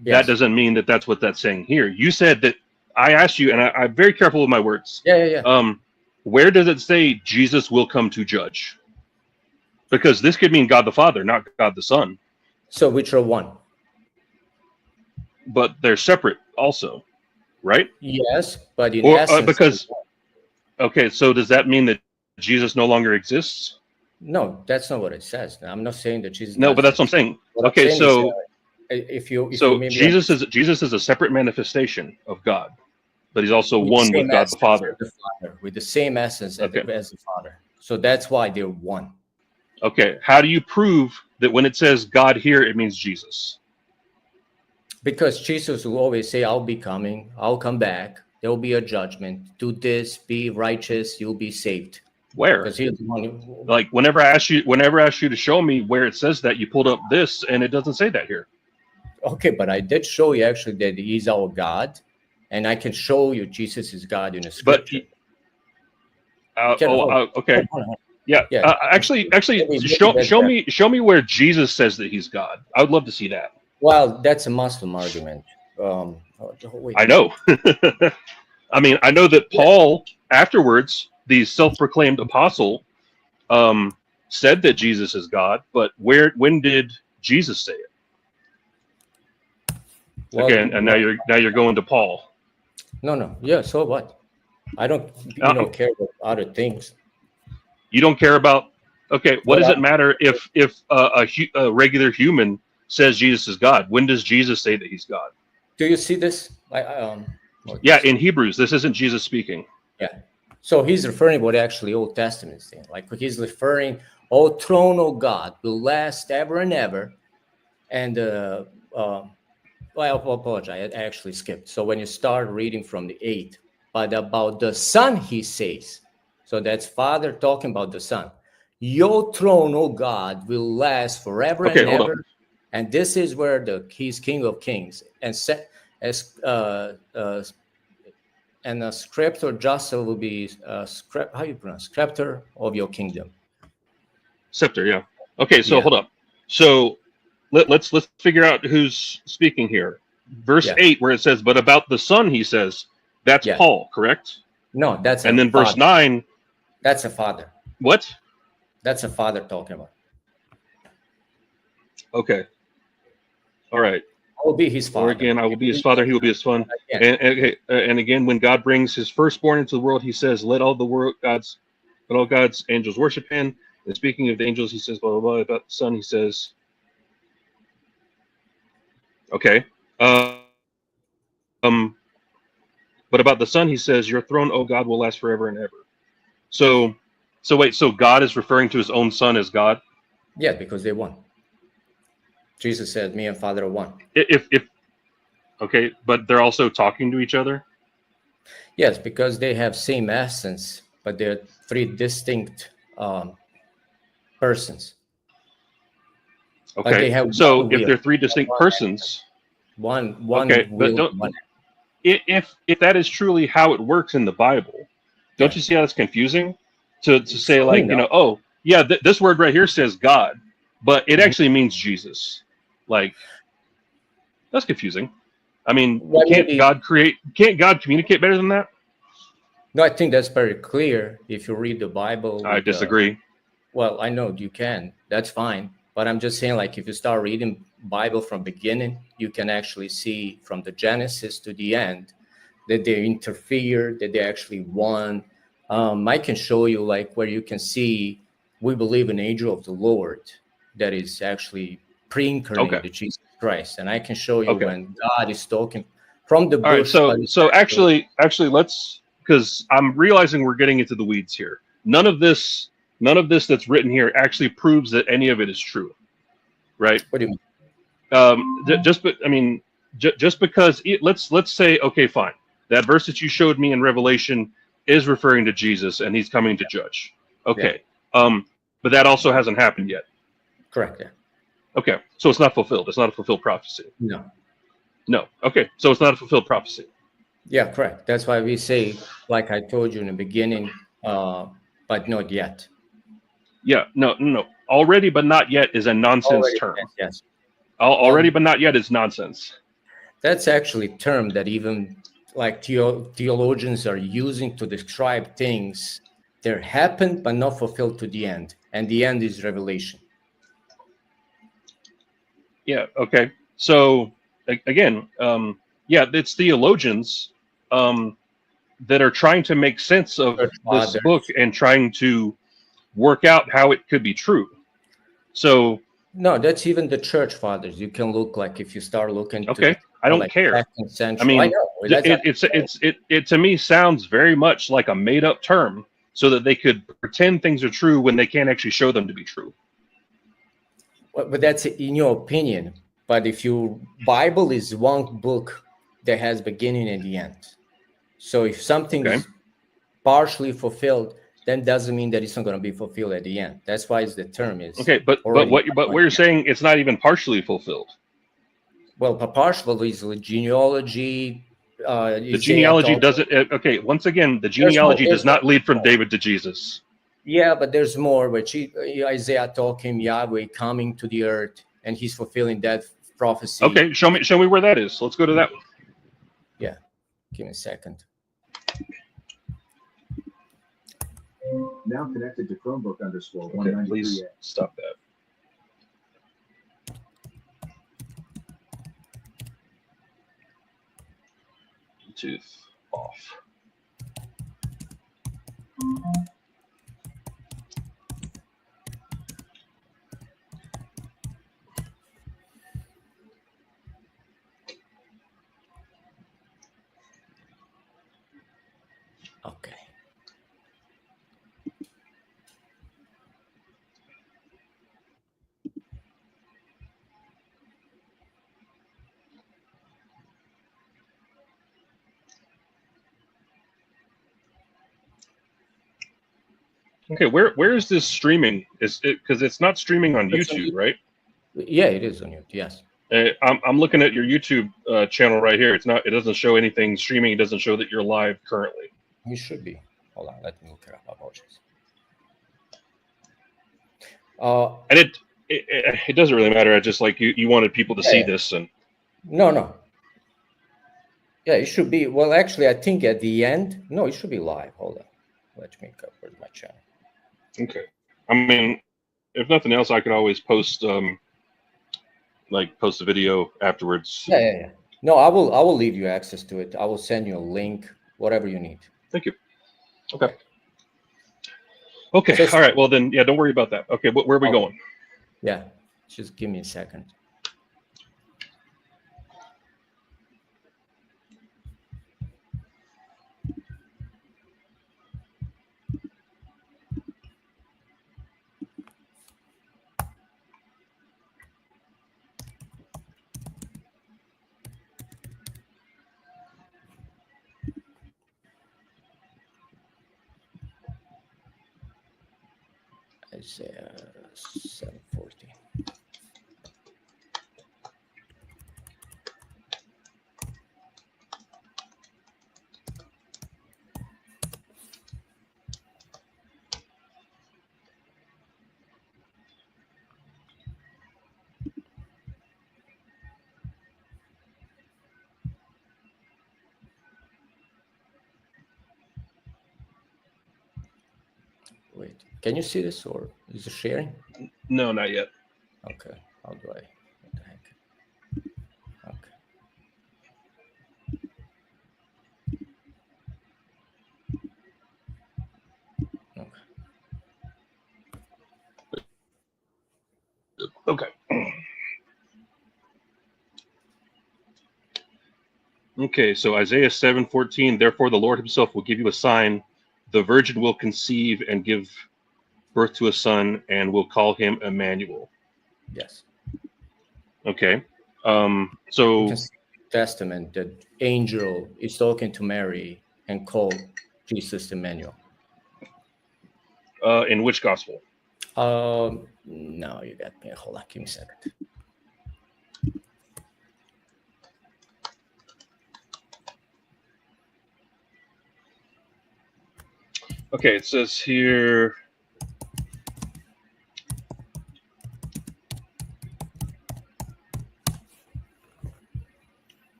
that doesn't mean that that's what that's saying here. You said that. I asked you, and I'm very careful with my words. Yeah. Where does it say Jesus will come to judge? Because this could mean God the Father, not God the Son. So which are one? But they're separate also, right? Yes, but in essence... Okay, so does that mean that Jesus no longer exists? No, that's not what it says. I'm not saying that Jesus... No, but that's what I'm saying. Jesus is a separate manifestation of God, but he's also one with God the Father. With the same essence as the Father. So that's why they're one. Okay, how do you prove that when it says God here, it means Jesus? Because Jesus will always say, I'll be coming, I'll come back, there will be a judgment. Do this, be righteous, you'll be saved. Where? Because he's the one who... Like whenever I asked you to show me where it says that, you pulled up this and it doesn't say that here. Okay, but I did show you actually that he's our God, and I can show you Jesus is God in the scripture. Okay. Yeah. Actually, show me where Jesus says that he's God. I would love to see that. Well, that's a Muslim argument. I know. I mean, I know that Paul afterwards, the self-proclaimed apostle, said that Jesus is God, but when did Jesus say it? Well, okay, and now you're going to Paul. No. Yeah, so what? I don't care about other things. You don't care about... Okay, what does it matter if a regular human says Jesus is God? When does Jesus say that he's God? Do you see this? In Hebrews, this isn't Jesus speaking. Yeah. So he's referring what actually Old Testament is saying. Like he's referring, "O throne, O God, will last ever and ever." And I apologize, I actually skipped. So when you start reading from the 8th, but about the Son, he says. So that's Father talking about the Son. Your throne, O God, will last forever and ever. And this is where he's King of Kings. And a scepter justice will be how you pronounce scepter of your kingdom. Scepter, yeah. Okay, so hold up. So let's figure out who's speaking here. Verse 8, where it says, "But about the Son," he says, that's Paul, correct? No, that's and then verse father. 9. That's a father. What? That's a father talking about. Okay. All right. I will be his father. Or again, I will be his father. He will be his son. And again, when God brings his firstborn into the world, he says, "Let all God's angels worship him." And speaking of the angels, he says, blah blah blah. About the Son, he says, okay. But about the Son, he says, "Your throne, O God, will last forever and ever." So wait. So God is referring to his own Son as God? Yeah, because they won. Jesus said, "Me and Father are one." Okay, but they're also talking to each other? Yes, because they have same essence, but they're three distinct persons. Okay, so if they're three distinct persons, one okay, but if that is truly how it works in the Bible, don't you see how it's confusing to say, like, oh yeah, this word right here says God, but it actually means Jesus. Like, that's confusing. I mean, can't God communicate better than that? No, I think that's very clear if you read the Bible. I disagree. Well, I know you can. That's fine. But I'm just saying, like, if you start reading Bible from beginning, you can actually see from the Genesis to the end that they interfere, that they actually won. I can show you, like, where you can see we believe an angel of the Lord that is actually pre-incarnated Jesus Christ, and I can show you Okay. when God is talking from the All right. bush. So actually, let's, because I'm realizing we're getting into the weeds here. None of this that's written here actually proves that any of it is true, right? What do you mean? Just because let's say, okay, fine, that verse that you showed me in Revelation is referring to Jesus and he's coming to judge. Okay. But that also hasn't happened yet. Correct. Yeah. Okay, so it's not fulfilled. It's not a fulfilled prophecy. No. Okay, so it's not a fulfilled prophecy. Yeah, correct. That's why we say, like I told you in the beginning, but not yet. Yeah, no. Already but not yet is a nonsense Already, term. yes. Already but not yet is nonsense. That's actually a term that even like theologians are using to describe things that happened but not fulfilled to the end. And the end is revelation. Yeah, okay. So, again, it's theologians that are trying to make sense of this book and trying to work out how it could be true. So no, that's even the church fathers. You can look like if you start looking. Okay, I don't care. I mean, it to me sounds very much like a made-up term so that they could pretend things are true when they can't actually show them to be true. But that's in your opinion. But if your Bible is one book that has beginning and the end. So if something is partially fulfilled, then doesn't mean that it's not going to be fulfilled at the end. That's why the term is but what you're saying, it's not even partially fulfilled. Well, partial is genealogy. The genealogy doesn't. Okay, once again, the genealogy does not lead from David to Jesus. Yeah, but there's more. Which Isaiah talking Yahweh coming to the earth, and he's fulfilling that prophecy. Okay, show me where that is. Let's go to that one. Yeah, give me a second. Now connected to Chromebook _ Okay, please stop that. Bluetooth off. Okay. Okay, where is this streaming? Is it because it's not streaming on YouTube, right? Yeah, it is on YouTube. Yes. I'm looking at your YouTube channel right here. It's not. It doesn't show anything streaming. It doesn't show that you're live currently. You should be. Hold on, let me look it up. Apologies. And it doesn't really matter. I just like you wanted people to see this and. No. Yeah, it should be. Well, actually, I think at the end, no, it should be live. Hold on. Let me cover my channel. Okay. I mean, if nothing else, I could always post a video afterwards. Yeah. No, I will leave you access to it. I will send you a link, whatever you need. Thank you. Okay. Okay. All right. Well, then, yeah, don't worry about that. Okay. Where are we going? Yeah. Just give me a second. Isaiah 7:40. Wait, can you see this or is it sharing? No, not yet. Okay, how do I? What the heck? Okay. Okay. Okay, so Isaiah 7:14. Therefore, the Lord Himself will give you a sign: the virgin will conceive and give birth to a son, and will call him Emmanuel. Yes. Okay. You So can see in the Testament that angel is talking to Mary and called Jesus Emmanuel. in which gospel? No, you got me. Hold on, give me a second. Okay, it says here.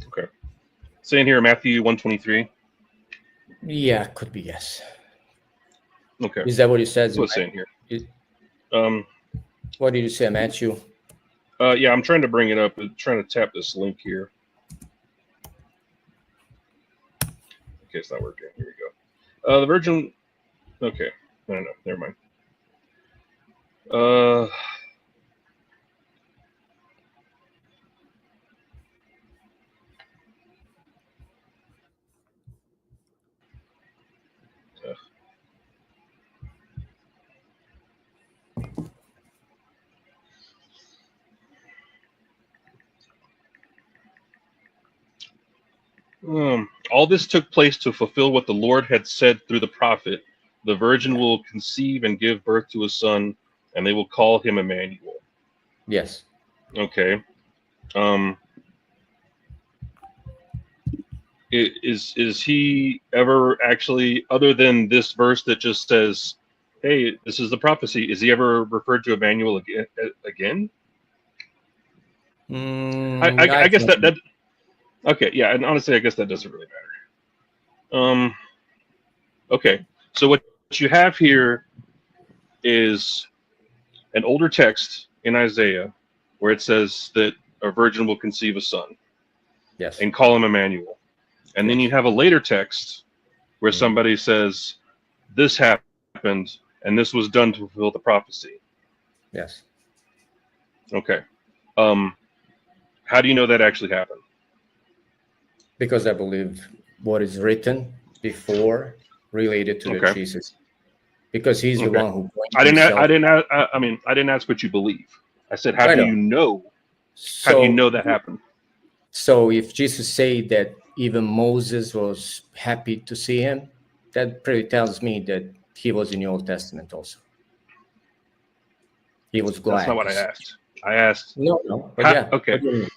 Okay, saying here Matthew 1:23. Yeah, could be, yes. Okay, Is that what it says? that's what it's saying here. It- Um, What did you say, Matthew? yeah, I'm trying to bring it up. I'm trying to tap this link here. Okay, it's not working. Here we go. The Virgin. Okay, no, never mind. All this took place to fulfill what the Lord had said through the prophet: the virgin will conceive and give birth to a son, and they will call him Emmanuel. Yes. Okay. Is he ever actually, other than this verse that just says, "Hey, this is the prophecy"? Is he ever referred to Emmanuel again? I guess that. Okay, yeah, and honestly, I guess that doesn't really matter. Okay, so what you have here is an older text in Isaiah where it says that a virgin will conceive a son Yes. and call him Emmanuel. And then you have a later text where somebody says, this happened and this was done to fulfill the prophecy. Yes. Okay. How do you know that actually happened? Because I believe what is written before related to the Jesus. Because he's the one who I didn't ask what you believe. I said, how do you know? How do you know that happened? So if Jesus said that even Moses was happy to see him, that pretty tells me that he was in the Old Testament also. He was glad. That's not what I asked. I asked. No. But yeah. Okay.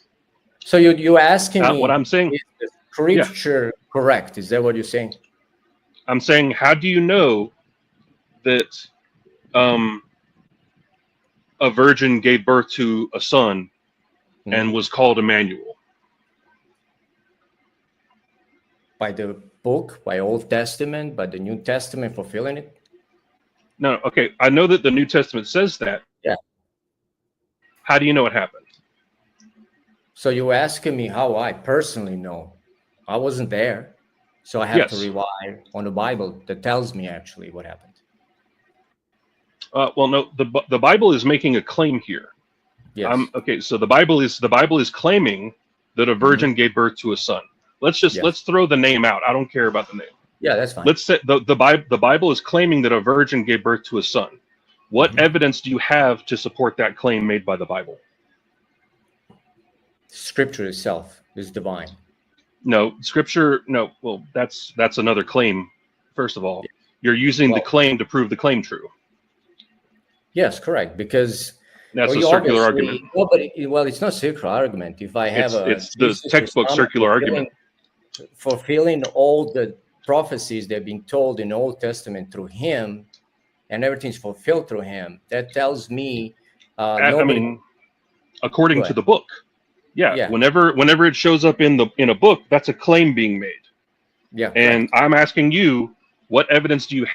So you asking me what I'm saying, is the scripture correct? Is that what you're saying? I'm saying, how do you know that a virgin gave birth to a son and was called Emmanuel? By the book, by Old Testament, by the New Testament fulfilling it? No, okay. I know that the New Testament says that. Yeah. How do you know it happened? So you're asking me how I personally know. I wasn't there. So I have to rely on the Bible that tells me actually what happened. Well, no, the Bible is making a claim here. Yes. Okay, so the Bible is claiming that a virgin gave birth to a son. Let's throw the name out. I don't care about the name. Yeah, that's fine. Let's say the Bible is claiming that a virgin gave birth to a son. What evidence do you have to support that claim made by the Bible? Scripture itself is divine. No, Scripture. No, well, that's another claim. First of all, you're using the claim to prove the claim true. Yes, correct. Because that's a circular argument. No, but it's not a circular argument. If I have it's the textbook circular argument. Fulfilling all the prophecies that have been told in the Old Testament through him, and everything's fulfilled through him, that tells me according to the book. Yeah. Whenever it shows up in a book, that's a claim being made. Yeah. And I'm asking you, what evidence do you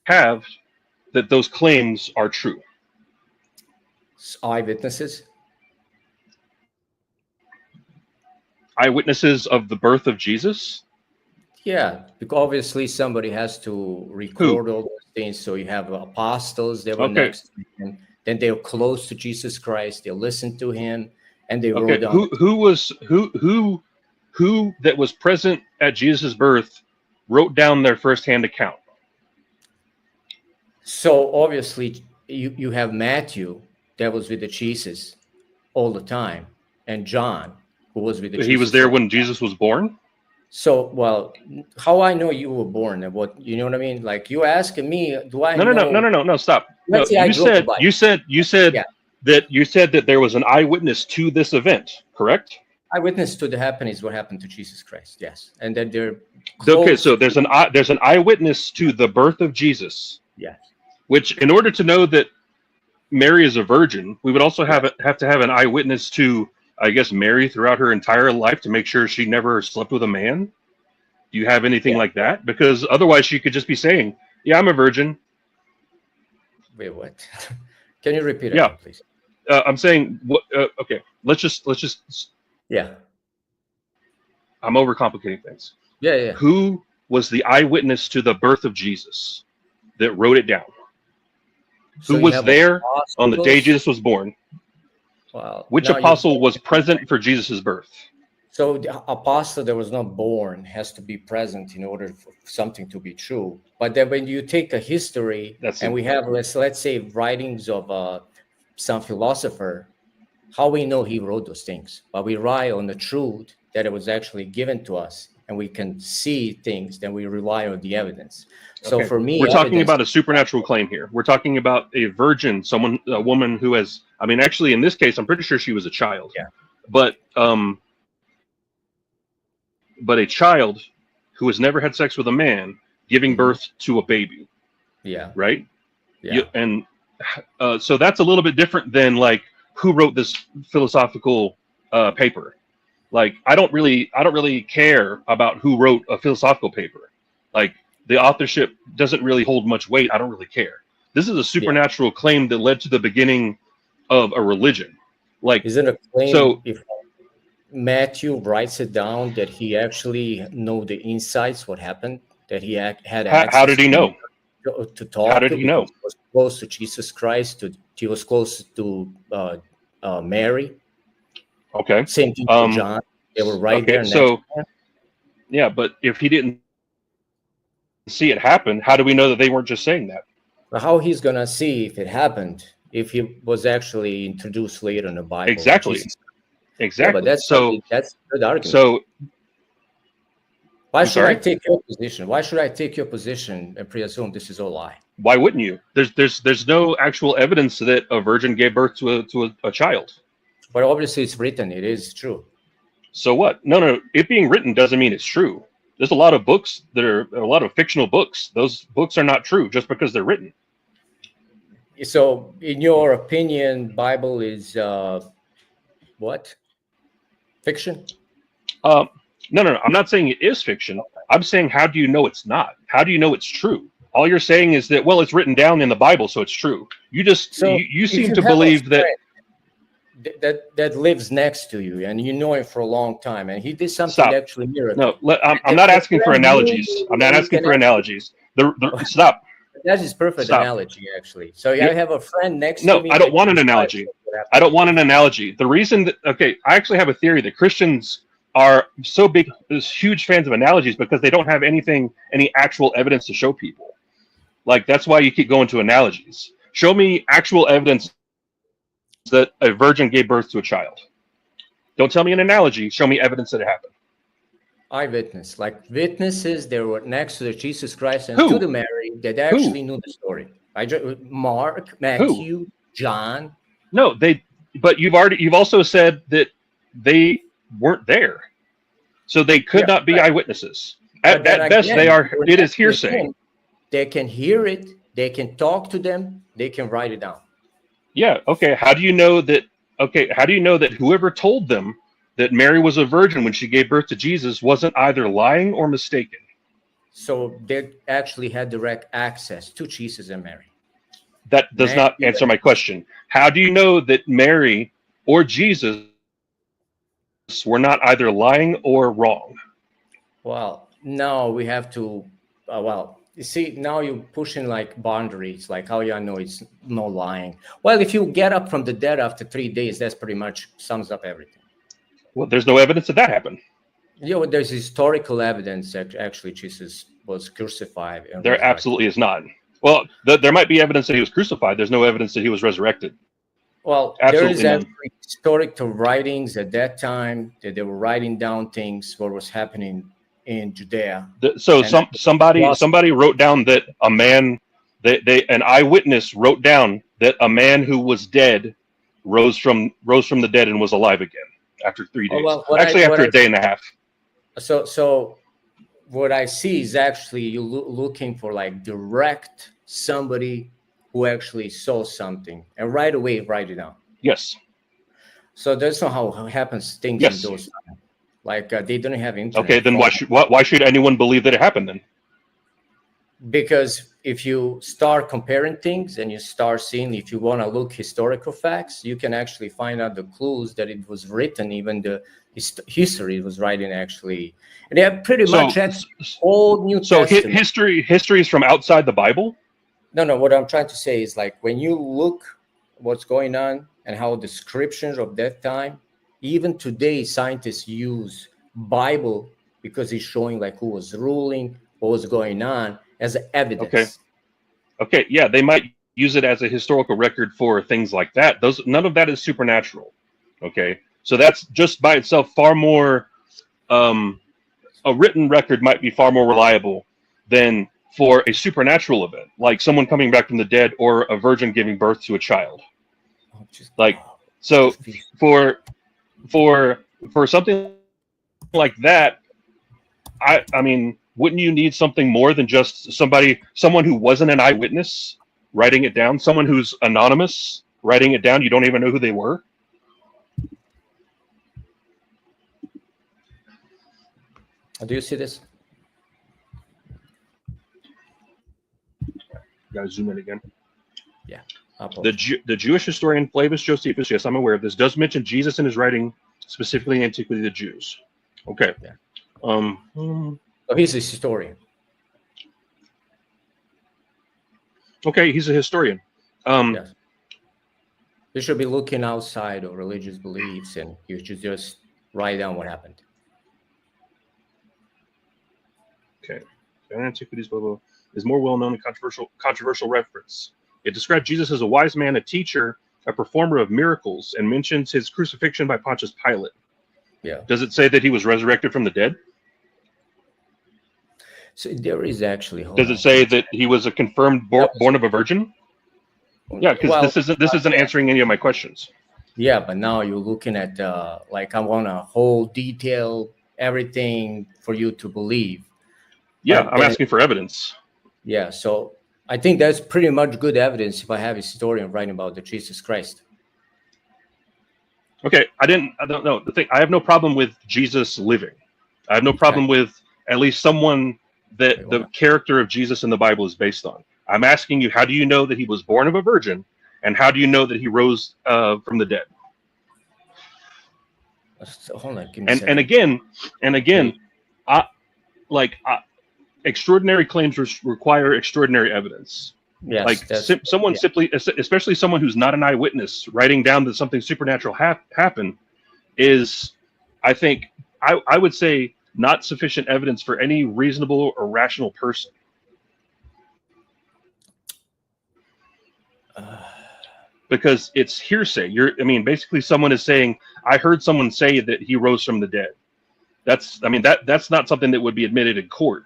have that those claims are true? Eyewitnesses. Eyewitnesses of the birth of Jesus? Yeah, because obviously somebody has to record all those things. So you have apostles that were next to him. Then they're close to Jesus Christ. They listen to him. and they Okay, wrote down. who that was present at Jesus' birth wrote down their firsthand account? So obviously, you have Matthew that was with the Jesus all the time, and John who was with the He was Jesus. there when Jesus was born. So, well, how I know you were born and what, you know what I mean? Like, you asking me, do I No, know? stop. No, Let's say I you grew up said in Bible. you said Yeah. that there was an eyewitness to this event, correct? I witnessed to the happenings what happened to Jesus Christ, yes, and that they're Okay, close. so there's an eyewitness to the birth of Jesus, Yes, which in order to know that Mary is a virgin, we would also have to have an eyewitness to, I guess, Mary throughout her entire life to make sure she never slept with a man. Do you have anything like that? Because otherwise, she could just be saying, "Yeah, I'm a virgin." Wait, what? Can you repeat Yeah. again, please? I'm saying, okay, let's just. Yeah, I'm overcomplicating things. yeah. Who was the eyewitness to the birth of Jesus that wrote it down? So Who you was have there on the day apostles. Jesus was born? Well, Which now apostle was present for Jesus' birth? So the apostle that was not born has to be present in order for something to be true. But then when you take a history, we have let's say writings of some philosopher, how we know he wrote those things? But we rely on the truth that it was actually given to us, and we can see things. Then we rely on the evidence. So for me, we're talking about a supernatural claim here. We're talking about a virgin, a woman who has. I mean, actually, in this case, I'm pretty sure she was a child. Yeah. But a child who has never had sex with a man giving birth to a baby. Yeah. Right. Yeah. So that's a little bit different than like who wrote this philosophical paper. Like I don't really care about who wrote a philosophical paper. Like the authorship doesn't really hold much weight. I don't really care. This is a supernatural claim that led to the beginning of a religion. Like, is it a claim? So if Matthew writes it down that he actually know the insights, what happened, that he had access. How did he know? To talk. How did he know? He was close to Jesus Christ. He was close to Mary. Okay. Same thing for John. They were right there. So, yeah, but if he didn't see it happen, how do we know that they weren't just saying that? But how he's gonna see if it happened if he was actually introduced later in the Bible? Exactly. Yeah, but that's a good argument. So why should I take your position? Why should I take your position and presume this is a lie? Why wouldn't you? There's no actual evidence that a virgin gave birth to a child. But obviously it's written. It is true. So what? No. It being written doesn't mean it's true. There's a lot of books a lot of fictional books. Those books are not true just because they're written. So in your opinion, Bible is what? Fiction? No. I'm not saying it is fiction. I'm saying, how do you know it's not? How do you know it's true? All you're saying is that, well, it's written down in the Bible, so it's true. You just you seem to believe that lives next to you, and you know him for a long time, and he did something actually miracle. No, I'm not asking for analogies. I'm not asking for analogies. Stop. That is perfect analogy, actually. So I have a friend next to me. No, I don't want an analogy. I don't want an analogy. The reason that I actually have a theory that Christians are so big, huge fans of analogies because they don't have any actual evidence to show people. Like that's why you keep going to analogies. Show me actual evidence that a virgin gave birth to a child. Don't tell me an analogy. Show me evidence that it happened. Eyewitness, like witnesses, they were next to the Jesus Christ and to the Mary that actually knew the story. Mark, Matthew, John. No, but you've also said that they weren't there, so they could not be eyewitnesses. At best, they are. It is hearsay. They can hear it. They can talk to them. They can write it down. Yeah. Okay. How do you know that? Okay. How do you know that whoever told them that Mary was a virgin when she gave birth to Jesus wasn't either lying or mistaken? So they actually had direct access to Jesus and Mary. That does not answer my question. How do you know that Mary or Jesus were not either lying or wrong? Well, no, we have to. You see, now you're pushing like boundaries, like how I know it's no lying. Well, if you get up from the dead after 3 days, that's pretty much sums up everything. Well, there's no evidence that happened. There's historical evidence that actually Jesus was crucified. And There absolutely is not. Well, there might be evidence that he was crucified. There's no evidence that he was resurrected. Well, Absolutely there is none. actually historical writings at that time that they were writing down things what was happening in Judea. So And somebody wrote down that a man, an eyewitness wrote down that a man who was dead rose from the dead and was alive again after 3 days. After a day and a half. So what I see is actually you looking for like direct somebody who actually saw something and right away write it down. Yes. So that's not how it happens. Things Yes. in those times. Like they didn't have internet. Okay, then why should anyone believe that it happened then? Because if you start comparing things and you start seeing, if you want to look historical facts, you can actually find out the clues that it was written, even the history it was writing actually. And they have pretty much Old New Testament. So history is from outside the Bible? No, what I'm trying to say is like when you look what's going on and how descriptions of that time, even today scientists use Bible because it's showing like who was ruling, what was going on as evidence. Okay, yeah, they might use it as a historical record for things like that. None of that is supernatural. Okay, so that's just by itself far more. A written record might be far more reliable than for a supernatural event, like someone coming back from the dead or a virgin giving birth to a child. So for something like that, I mean, wouldn't you need something more than just someone who wasn't an eyewitness writing it down, someone who's anonymous writing it down? You don't even know who they were. Do you see this? Gotta zoom in again. Yeah. The Jewish historian Flavius Josephus, yes, I'm aware of this, does mention Jesus in his writing, specifically in Antiquity of the Jews. Okay. Yeah. So he's a historian. Okay, he's a historian. Yes. You should be looking outside of religious beliefs, and you should just write down what happened. Okay. Antiquities, blah, blah, is more well-known and controversial reference. It described Jesus as a wise man, a teacher, a performer of miracles, and mentions his crucifixion by Pontius Pilate. Yeah. Does it say that he was resurrected from the dead? So there is actually. Does it say that he was a confirmed born of a virgin? Yeah, because this isn't answering any of my questions. Yeah, but now you're looking at like I want a whole detail, everything for you to believe. Yeah, I'm asking for evidence. Yeah, so I think that's pretty much good evidence if I have a historian writing about the Jesus Christ. Okay, I don't know. I have no problem with Jesus living. I have no problem with at least someone that the character of Jesus in the Bible is based on. I'm asking you, how do you know that he was born of a virgin, and how do you know that he rose from the dead? So, hold on, give me a second. And again, extraordinary claims require extraordinary evidence. Yes, like someone simply, especially someone who's not an eyewitness, writing down that something supernatural happened is, I think, I would say, not sufficient evidence for any reasonable or rational person. Because it's hearsay. Basically someone is saying, I heard someone say that he rose from the dead. That's not something that would be admitted in court.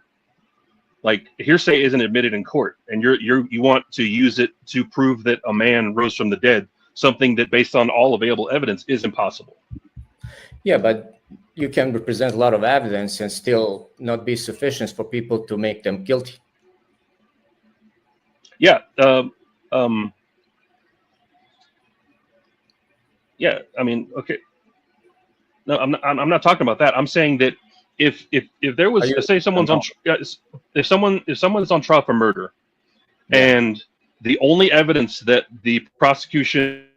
Like, hearsay isn't admitted in court, and you want to use it to prove that a man rose from the dead, something that based on all available evidence is impossible. Yeah, but you can represent a lot of evidence and still not be sufficient for people to make them guilty. Yeah. Yeah. Okay. No, I'm not talking about that. I'm saying that if there was, say someone's on, if someone's on trial for murder, and the only evidence that the prosecution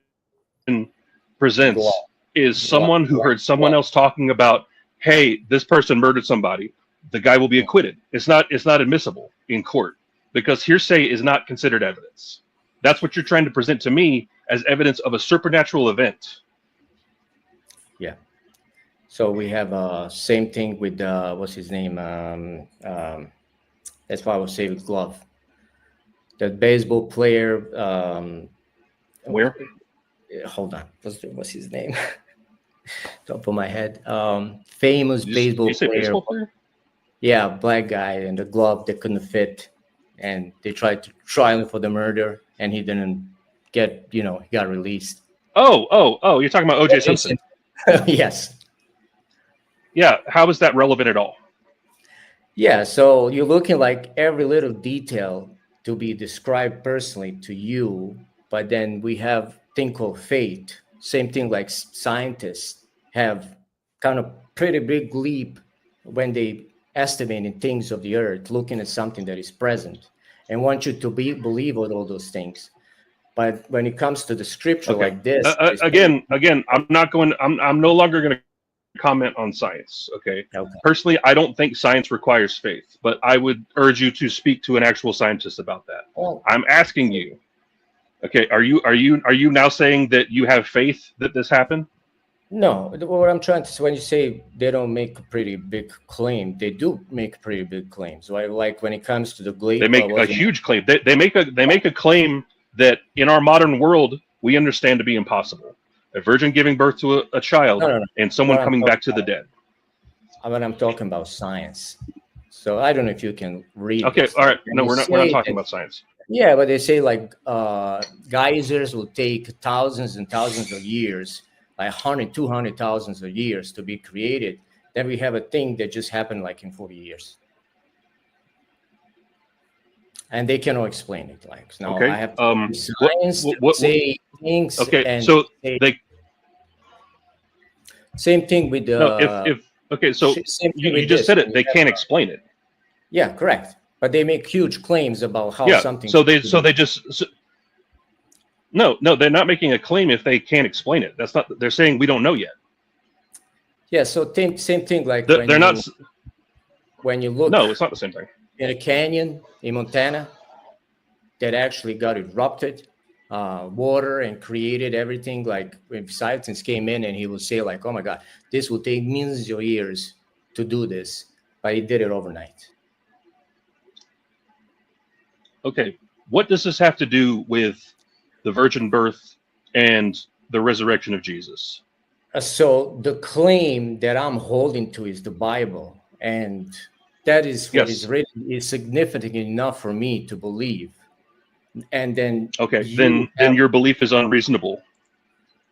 presents is someone who heard someone else talking about, hey, this person murdered somebody, the guy will be acquitted. It's not admissible in court. because hearsay is not considered evidence. That's what you're trying to present to me as evidence of a supernatural event. Yeah. So we have same thing with what's his name? That's why I was saying with glove. That baseball player. Where? Hold on. What's his name? Top of my head. Famous Did baseball you say player. baseball player? Yeah, black guy, and the glove that couldn't fit, and they tried to trial him for the murder, and he didn't get. He got released. Oh! You're talking about O.J. Simpson. Yes. Yeah. How is that relevant at all? Yeah. So you're looking like every little detail to be described personally to you, but then we have thing called fate. Same thing like scientists have kind of pretty big leap when they estimating things of the earth, looking at something that is present, and want you to believe all those things. But when it comes to the scripture like this, again, I'm not going. I'm no longer going to comment on science. Okay. Personally, I don't think science requires faith, but I would urge you to speak to an actual scientist about that. Well, I'm asking you. Okay, are you now saying that you have faith that this happened? No, what I'm trying to say, when you say they don't make a pretty big claim, they do make pretty big claims. Right? Like when it comes to the glade, they make a huge claim. They make a claim that in our modern world we understand to be impossible. A virgin giving birth to a child and someone coming back to the dead. But I'm talking about science. So I don't know if you can read. Okay, this. all right. No, we're not talking about science. Yeah, but they say like geysers will take thousands and thousands of years, like 100, 200,000 of years to be created. Then we have a thing that just happened like in 40 years. And they cannot explain it. Like, no, okay. I have to science to say things. Okay, and so they... Same thing with the... No, okay, so you just said it. They can't explain it. Yeah, correct. But they make huge claims about how something... No, they're not making a claim if they can't explain it. That's not... They're saying we don't know yet. Yeah, so same thing like when you look... No, it's not the same thing. In a canyon in Montana that actually got erupted, water, and created everything. Like when scientists came in and he would say like, oh my God, this will take millions of years to do this, but he did it overnight. Okay, what does this have to do with the virgin birth and the resurrection of Jesus? So the claim that I'm holding to is the Bible, and that is what is written is significant enough for me to believe. And then then your belief is unreasonable.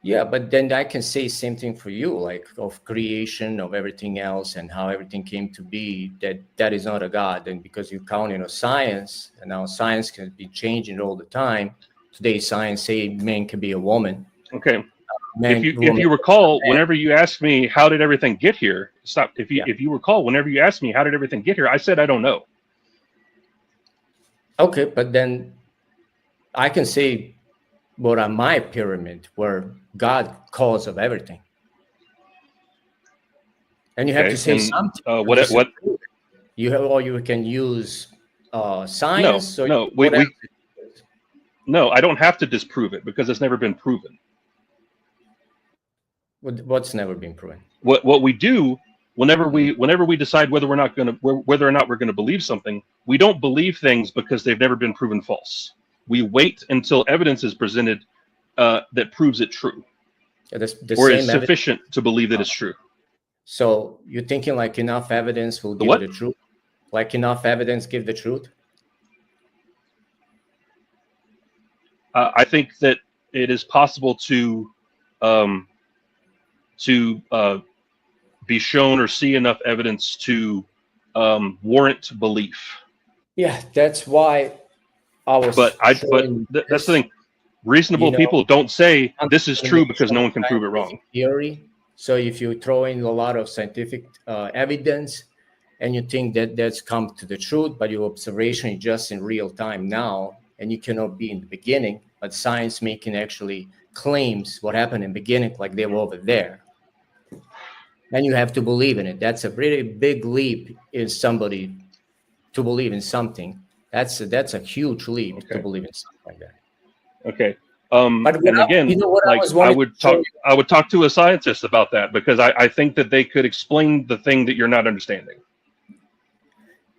Yeah, but then I can say same thing for you, like of creation, of everything else, and how everything came to be, that is not a God. And because you count on science, and now science can be changing all the time. Today science say man can be a woman. Okay. If you recall, whenever you asked me how did everything get here, if you recall, whenever you asked me how did everything get here, I said I don't know. Okay, but then I can say what on my pyramid where God cause of everything. And you have to say something. What you have, or you can use science. No, I don't have to disprove it because it's never been proven. What's never been proven? What we do whenever we decide whether or not we're going to believe something, we don't believe things because they've never been proven false. We wait until evidence is presented that proves it true, or is sufficient to believe that it's true. So you're thinking like enough evidence will give the truth? Like enough evidence give the truth? I think that it is possible to be shown or see enough evidence to warrant belief. Yeah, that's why I was. But that's the thing. Reasonable people don't say this is true because no one can prove it wrong. Theory. So if you throw in a lot of scientific evidence, and you think that that's come to the truth, but your observation is just in real time now, and you cannot be in the beginning, but science making actually claims what happened in the beginning, like they were over there. And you have to believe in it. That's a pretty big leap in somebody to believe in something. That's a huge leap to believe in something like that. Okay. But And again, you know what like I would talk to a scientist about that, because I think that they could explain the thing that you're not understanding.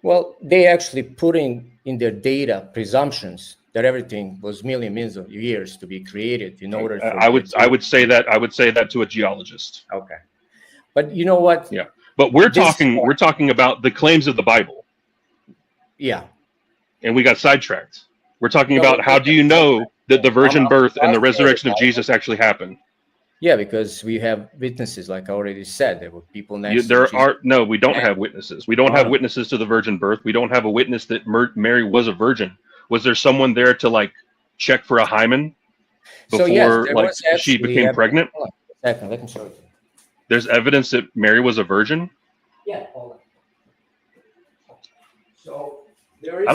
Well, they actually put in their data presumptions that everything was millions of years to be created in order for I would say that to a geologist. Okay, but you know what? Yeah, but we're talking about the claims of the Bible. Yeah, and we got sidetracked. We're talking about how do you know that the virgin birth and the resurrection of Jesus actually happened? Yeah, because we have witnesses, like I already said. There were people next to Jesus. We don't have witnesses. We don't have witnesses to the virgin birth. We don't have a witness that Mary was a virgin. Was there someone there to like check for a hymen before she became pregnant? Hold on a second, let me show you. There's evidence that Mary was a virgin? Yeah, hold on. So there is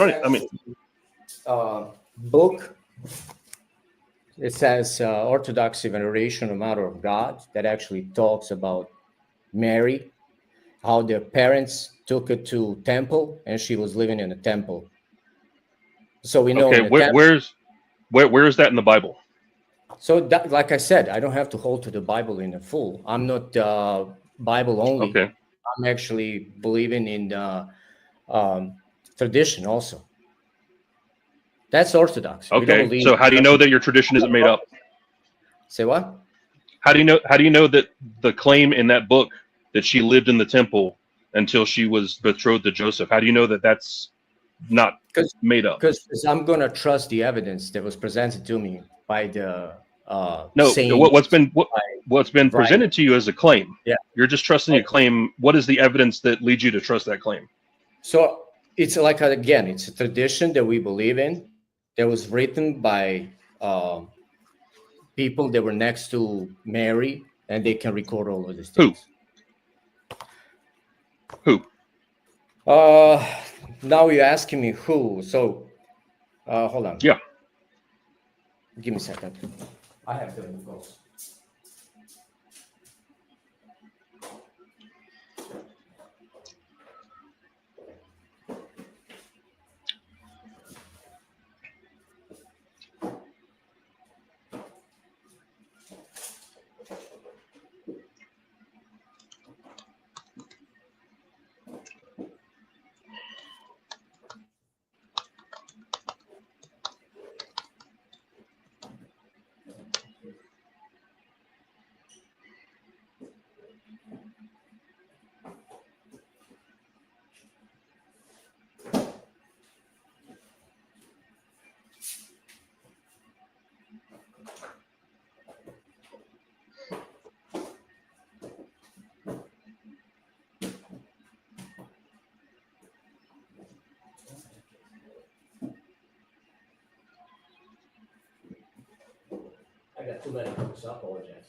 book. It says Orthodox Veneration of Mother of God, that actually talks about Mary, how their parents took her to temple and she was living in a temple. So we know. Okay, where is that in the Bible? So like I said, I don't have to hold to the Bible in the full. I'm not Bible only. Okay. I'm actually believing in tradition also. That's Orthodox. Okay. So how do you know that your tradition isn't made up? Say what? How do you know that the claim in that book that she lived in the temple until she was betrothed to Joseph? How do you know that that's not made up? Because I'm gonna trust the evidence that was presented to me by the what's been presented to you as a claim. Yeah. You're just trusting a claim. What is the evidence that leads you to trust that claim? So it's like, again, it's a tradition that we believe in, that was written by people that were next to Mary, and they can record all of these things. Who? Now you're asking me who. So hold on. Yeah. Give me a second. I have the goals. I got too many books, I apologize.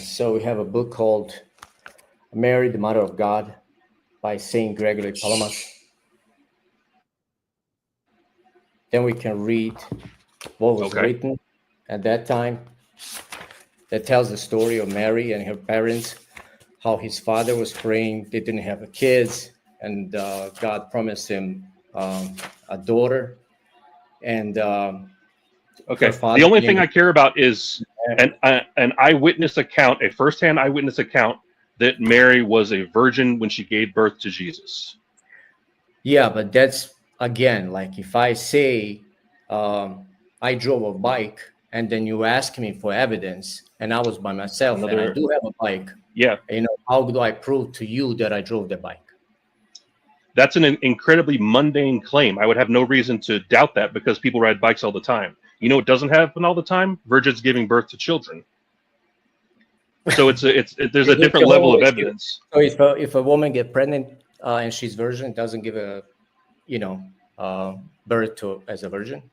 So we have a book called Mary, the Mother of God by Saint Gregory Palamas. Then we can read what was written at that time, that tells the story of Mary and her parents, how his father was praying. They didn't have kids, and God promised him a daughter. And the only thing I care about is an eyewitness account, a firsthand eyewitness account that Mary was a virgin when she gave birth to Jesus. Yeah, but that's, again, like if I say I drove a bike and then you ask me for evidence and I was by myself and I do have a bike. Yeah. How do I prove to you that I drove the bike? That's an incredibly mundane claim. I would have no reason to doubt that because people ride bikes all the time. You know what doesn't happen all the time? Virgins giving birth to children. So there's a different level of evidence. So if a woman gets pregnant and she's virgin, doesn't give a birth to as a virgin?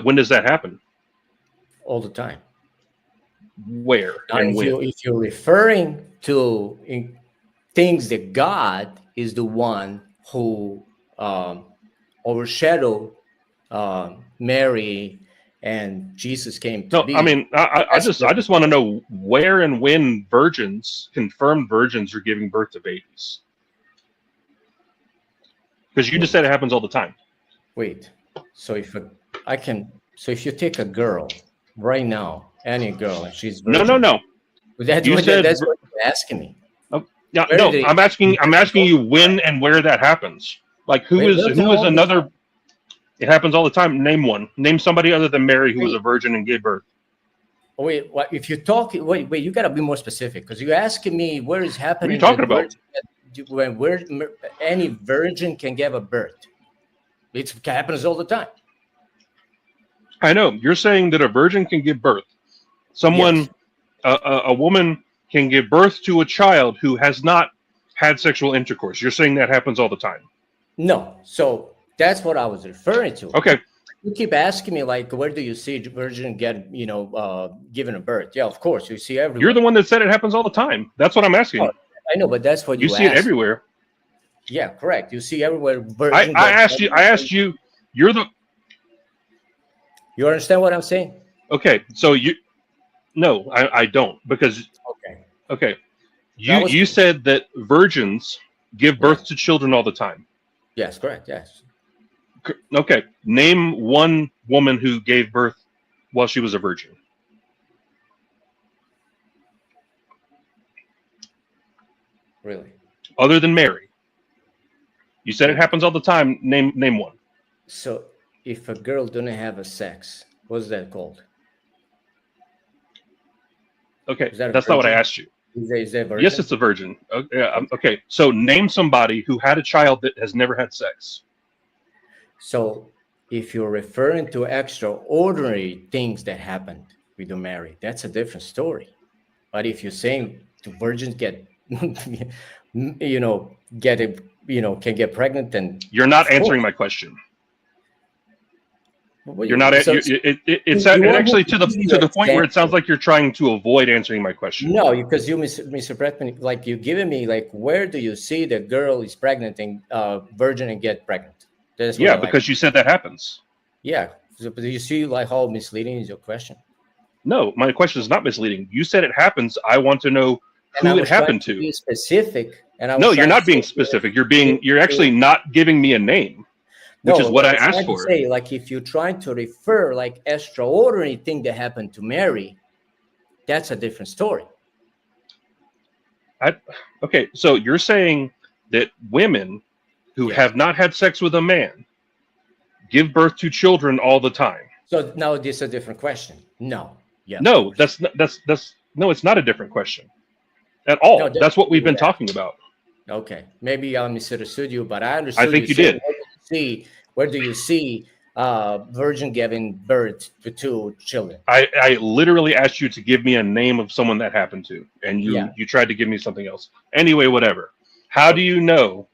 When does that happen? All the time. Where and when? If you're referring to things that God is the one who overshadowed Mary, and Jesus came to No, be. I mean, I just want to know where and when confirmed virgins, are giving birth to babies. Because you just said it happens all the time. Wait, so if you take a girl right now, any girl, and she's virgin, No. that's You what said that's what you're asking me. Yeah, Where no. did I'm asking you when and where that happens. Like who is another? It happens all the time. Name one. Name somebody other than Mary who was a virgin and gave birth. Wait, what, if you talk, wait, you got to be more specific, because you're asking me where is happening. What are you talking about? Where any virgin can give a birth. It happens all the time. I know. You're saying that a virgin can give birth. Someone, yes. A woman can give birth to a child who has not had sexual intercourse. You're saying that happens all the time. No. So that's what I was referring to. Okay. You keep asking me, like, where do you see a virgin get, given a birth? Yeah, of course, you see everywhere. You're the one that said it happens all the time. That's what I'm asking. Oh, I know, but that's what you see it everywhere. Yeah, correct. You see everywhere. I asked you. You're the. You understand what I'm saying? Okay, so no, I don't, because. Okay. You said that virgins give birth to children all the time. Yes, correct. Yes. Okay. Name one woman who gave birth while she was a virgin. Really? Other than Mary. You said it happens all the time. Name one. So if a girl doesn't have a sex, what's that called? Okay, that's not what I asked you. Is that virgin? Yes, it's a virgin. Okay, so name somebody who had a child that has never had sex. So if you're referring to extraordinary things that happened with Mary, that's a different story. But if you're saying the virgins get, can get pregnant, and you're not answering my question. You're not. It's actually to the point where it sounds like you're trying to avoid answering my question. No, because you misinterpret me. Like you're giving me, like, where do you see the girl is pregnant and virgin and get pregnant? Yeah, because you said that happens. Yeah. So, do you see like how misleading is your question? No, my question is not misleading. You said it happens. I want to know who it happened to. Be specific. And no, you're not being specific. You're actually not giving me a name. Which is what I asked for. Say, like, if you're trying to refer like extraordinary thing that happened to Mary, that's a different story. Okay, so you're saying that women who have not had sex with a man give birth to children all the time. So now this is a different question. No. Yeah. No, that's no, it's not a different question at all. No, that's what we've been talking about. Okay, maybe I misunderstood you, but I understood. I think you did. Where do you see virgin giving birth to two children? I literally asked you to give me a name of someone that happened to, and you tried to give me something else. Anyway, whatever. How do you know?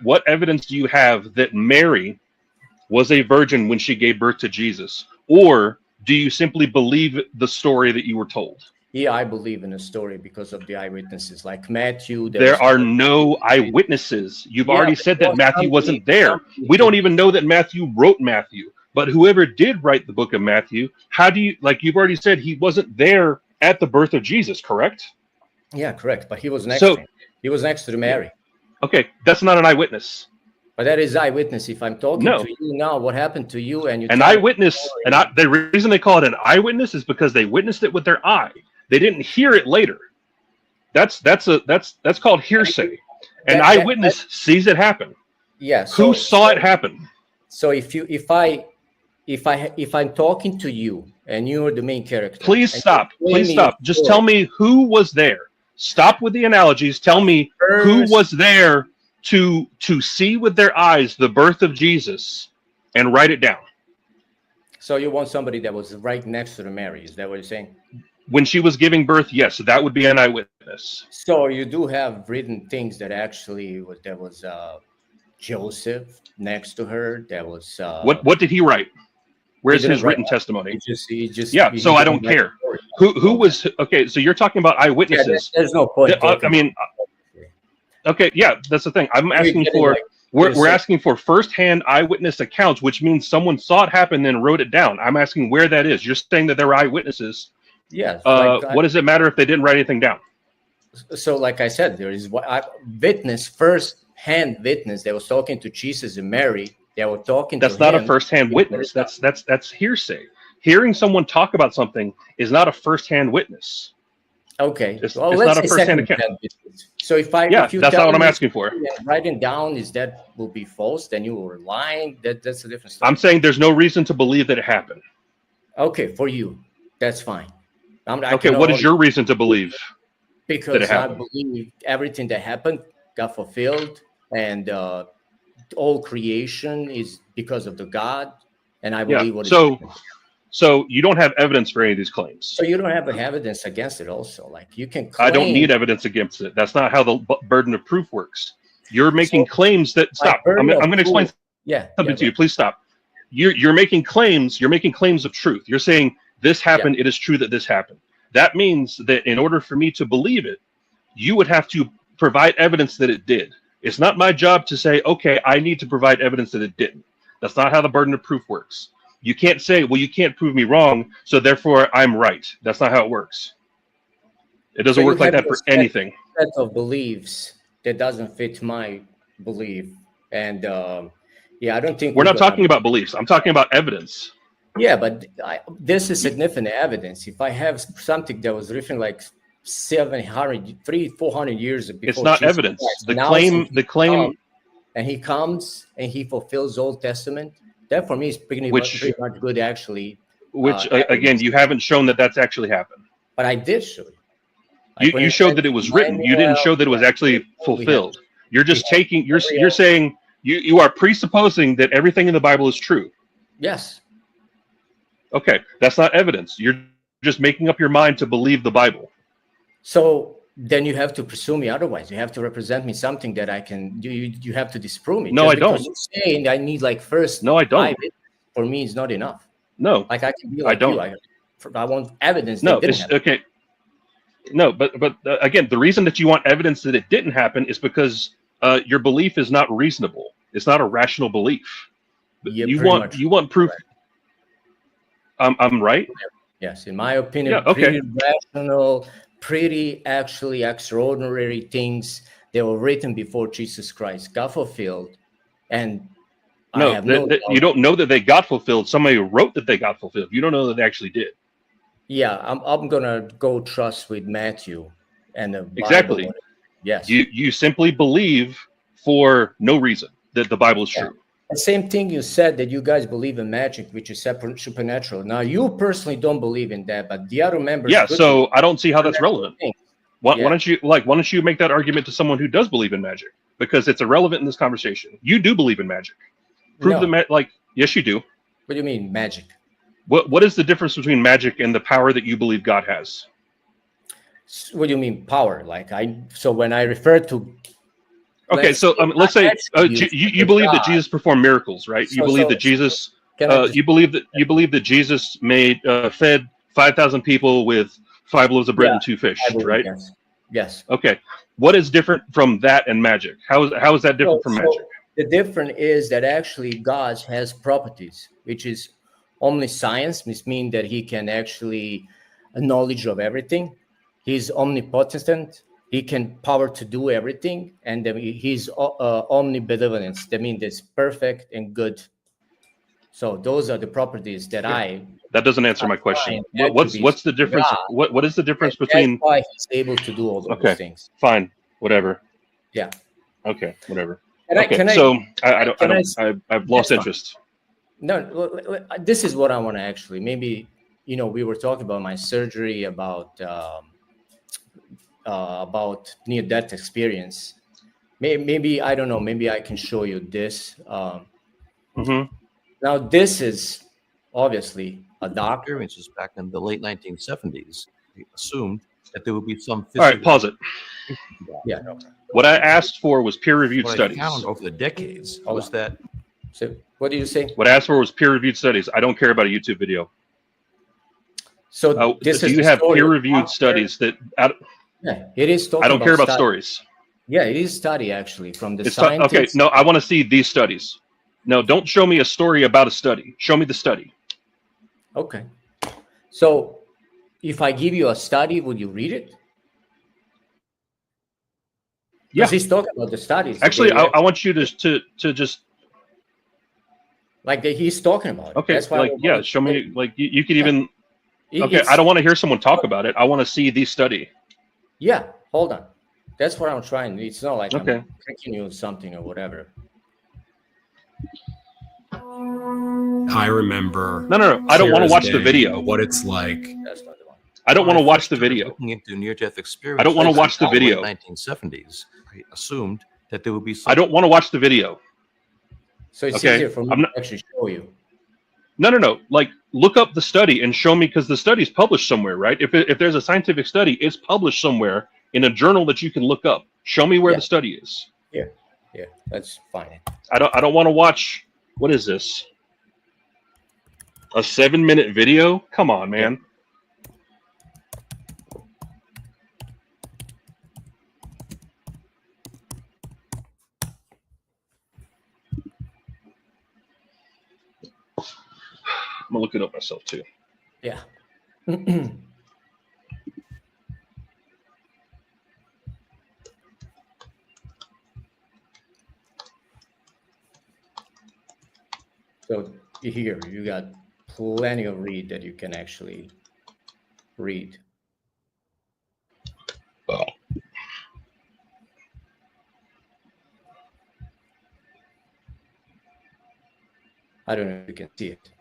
What evidence do you have that Mary was a virgin when she gave birth to Jesus? Or do you simply believe the story that you were told? Yeah, I believe in the story because of the eyewitnesses, like Matthew. There are no eyewitnesses. You've already said that Matthew wasn't there. We don't even know that Matthew wrote Matthew. But whoever did write the book of Matthew, how do you, like you've already said, he wasn't there at the birth of Jesus, correct? Yeah, correct. But he was next to him. He was next to Mary. Okay, that's not an eyewitness. But that is eyewitness. If I'm talking to you now, what happened to you, and you an eyewitness, the reason they call it an eyewitness is because they witnessed it with their eye. They didn't hear it later. That's called hearsay. An eyewitness sees it happen. Yeah. Who saw it happen? So if I'm talking to you and you're the main character, please stop. Please stop. Just tell me who was there. Stop with the analogies. Tell me who was there to see with their eyes the birth of Jesus and write it down. So you want somebody that was right next to Mary? Is that what you're saying? When she was giving birth, yes, that would be an eyewitness. So you do have written things that actually there was Joseph next to her. There was what did he write? Where's his written testimony? He just so I don't care. Who was okay? So you're talking about eyewitnesses. There's no point. Okay, yeah, that's the thing. I'm asking for we're asking for firsthand eyewitness accounts, which means someone saw it happen then wrote it down. I'm asking where that is. You're saying that there were eyewitnesses. Yes. What does it matter if they didn't write anything down? So, like I said, there is witness, first-hand witness. They was talking to Jesus and Mary. They were talking. That's to not him. a first-hand witness. That's hearsay. Hearing someone talk about something is not a first-hand witness. Okay. It's Well, not a say first-hand account. So if I Yeah, if you that's tell not what I'm me asking for. Writing down is that will be false, then you were lying. That's a different story. I'm saying there's no reason to believe that it happened. Okay, for you, that's fine. Okay, what is your reason to believe? Because I believe everything that happened got fulfilled, and all creation is because of the God, and I believe what. So you don't have evidence for any of these claims. So you don't have evidence against it. Also, like you can claim. I don't need evidence against it. That's not how the burden of proof works. You're making claims that stop. I'm going to explain something to you. Please stop. You're making claims. You're making claims of truth. You're saying this happened. It is true that this happened. That means that in order for me to believe it, you would have to provide evidence that it did. It's not my job to say, okay, I need to provide evidence that it didn't. That's not how the burden of proof works. You can't say, well, you can't prove me wrong, so therefore I'm right. That's not how it works. It doesn't work like that for anything. Set of beliefs that doesn't fit my belief, and I don't think we're not talking about beliefs. I'm talking about evidence. Yeah, but this is significant evidence. If I have something that was written like 400 years before, it's not Jesus evidence. Christ. The claim, and he comes and he fulfills Old Testament. That for me is pretty much good, actually. Which again, you haven't shown that that's actually happened. But I did show it. You showed that it was written. You didn't show that it was actually fulfilled. You're just taking. You're saying you are presupposing that everything in the Bible is true. Yes. Okay, that's not evidence. You're just making up your mind to believe the Bible. So then you have to pursue me otherwise. You have to represent me something that I can do. You have to disprove me. No, I don't. You're saying I need like first. No, I don't. For me, it's not enough. No, like I can be like I don't. You. I want evidence. No, it's okay. No, but again, the reason that you want evidence that it didn't happen is because your belief is not reasonable. It's not a rational belief. Yeah, you want proof. Right. I'm right. Yes, in my opinion, okay. Pretty rational, pretty actually extraordinary things that were written before Jesus Christ got fulfilled, and you don't know that they got fulfilled. Somebody wrote that they got fulfilled. You don't know that they actually did. Yeah, I'm gonna go trust with Matthew and the Bible. Exactly. Yes. You simply believe for no reason that the Bible is true. The same thing you said that you guys believe in magic, which is supernatural. Now you personally don't believe in that, but the other members. Yeah, so I don't see how that's relevant. Why don't you make that argument to someone who does believe in magic? Because it's irrelevant in this conversation. You do believe in magic. Prove yes, you do. What do you mean magic? What is the difference between magic and the power that you believe God has? What do you mean power? So when I refer to. Okay, so let's say you believe that Jesus performed miracles, right? You believe that Jesus. You believe that Jesus fed 5,000 people with 5 loaves of bread and 2 fish, right? Yes. Okay. What is different from that and magic? How is that different from magic? The difference is that actually God has properties, which is omniscience, which means that he can actually knowledge of everything. He's omnipotent. He can power to do everything, and he's omnibenevolence. That means it's perfect and good. So those are the properties that That doesn't answer my question. What's the difference? What is the difference between? That's why he's able to do all those things. Fine, whatever. Yeah. Okay, whatever. I've lost interest. No, this is what I want to actually. Maybe we were talking about my surgery, about near-death experience. Maybe I don't know. Maybe I can show you this. Now this is obviously a doctor. Experiences back in the late 1970s. We assumed that there would be some. All right, pause it. Yeah. No. What I asked for was peer-reviewed studies. What I found over the decades was that. So what did you say? What I asked for was peer-reviewed studies. I don't care about a YouTube video. So do you have peer-reviewed studies that? Yeah, it is. I don't care about stories. Yeah, it is study actually from the Okay, scientists. no, I want to see these studies. No, don't show me a story about a study. Show me the study. Okay. So if I give you a study, would you read it? Yeah. Because he's talking about the studies. Actually, I want you to just he's talking about it. okay. That's why Like yeah, show me. Like you could even. Okay, I don't want to hear someone talk about it. I want to see the study. Yeah, hold on. That's what I'm trying. It's not like Okay. I'm tricking you something or whatever. I remember. No. I don't clear want to as watch the day video. What it's like. That's not the one. I don't want to When watch first the started video. Looking into near-death experiences. I don't want to watch the in the video. late 1970s, I assumed that there would be. I don't want to watch the video. So it's Okay, easier for me I'm not- to actually show you. No. Like, look up the study and show me, because the study's published somewhere, right? If there's a scientific study, it's published somewhere in a journal that you can look up. Show me where Yeah. the study is. Yeah, that's fine. I don't want to watch. What is this? A 7-minute video? Come on, man. I'm gonna look it up myself too. Yeah. So here you got plenty of read that you can actually read. I don't know if you can see it,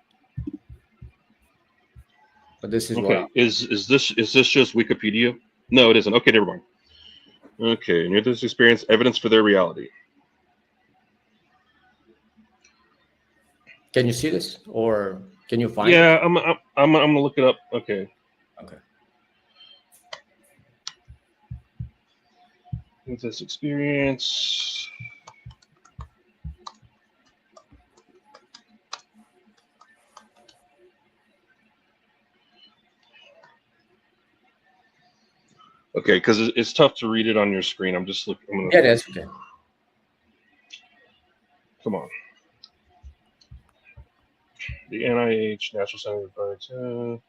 but this is Okay, is this just Wikipedia? No, it isn't. Okay, never mind. Okay, near this experience, evidence for their reality. Can you see this, or can you find it? Yeah, I'm gonna look it up. Okay. Okay. Near this experience. Okay, because it's tough to read it on your screen. I'm just looking. Yeah, that's okay. Come on. The NIH National Center for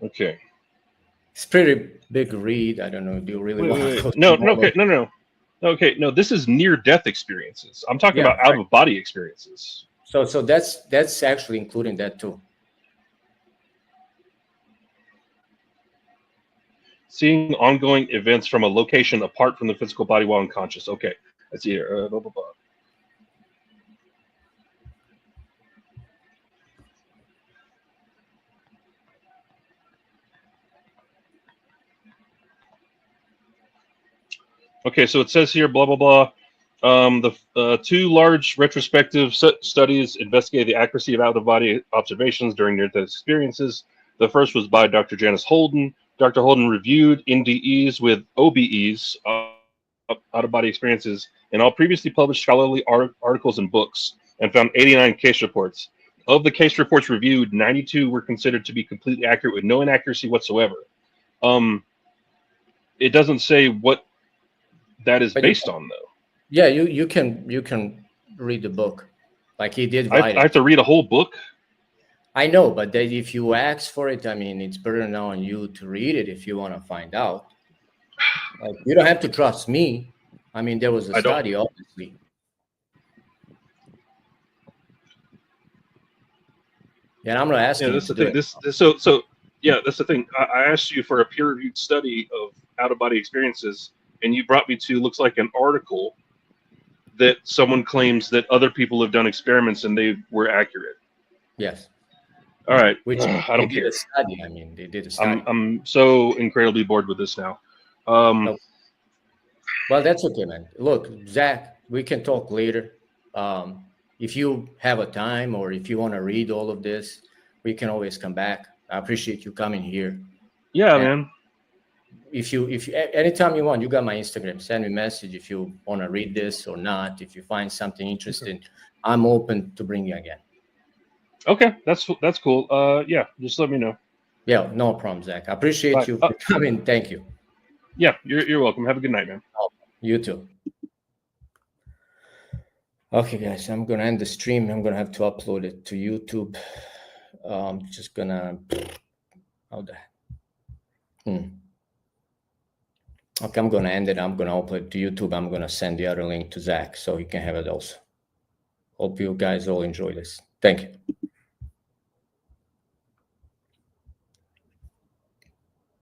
Okay. It's pretty big read. I don't know. Do you really want to? Wait. No. Okay, no. This is near-death experiences. I'm talking Yeah, about out-of-body experiences. So that's actually including that too. Seeing ongoing events from a location apart from the physical body while unconscious. Okay, let's see here. Blah, blah, blah. Okay, so it says here, blah, blah, blah. The two large retrospective studies investigated the accuracy of out-of-body observations during near-death experiences. The first was by Dr. Janice Holden. Dr. Holden reviewed NDEs with OBEs, out-of-body experiences, in all previously published scholarly articles and books, and found 89 case reports. Of the case reports reviewed, 92 were considered to be completely accurate with no inaccuracy whatsoever. It doesn't say what that is based on, though. Yeah, you can read the book, like he did I write have to read a whole book. I know, but if you ask for it, I mean, it's burden on you to read it if you want to find out. Like, you don't have to trust me. I mean, there was a study, obviously. And I'm not asking. Yeah, that's the thing. Yeah, that's the thing. I asked you for a peer-reviewed study of out-of-body experiences, and you brought me to looks like an article that someone claims that other people have done experiments and they were accurate. Yes. All right. Which I don't care. A study. I mean, they did a study. I'm so incredibly bored with this now. Well, that's okay, man. Look, Zach, we can talk later. If you have a time or if you want to read all of this, we can always come back. I appreciate you coming here. Yeah, man. if you anytime you want, you got my Instagram. Send me a message if you want to read this or not. If you find something interesting, I'm open to bring you again. Okay, that's cool. Yeah, just let me know. Yeah, no problem, Zach. I appreciate Bye. you for coming. Thank you. Yeah, you're welcome. Have a good night, man. You too. Okay, guys, I'm gonna end the stream. I'm gonna have to upload it to YouTube. Just gonna. How the. Okay, I'm gonna end it. I'm gonna upload it to YouTube. I'm gonna send the other link to Zach so he can have it also. Hope you guys all enjoy this. Thank you.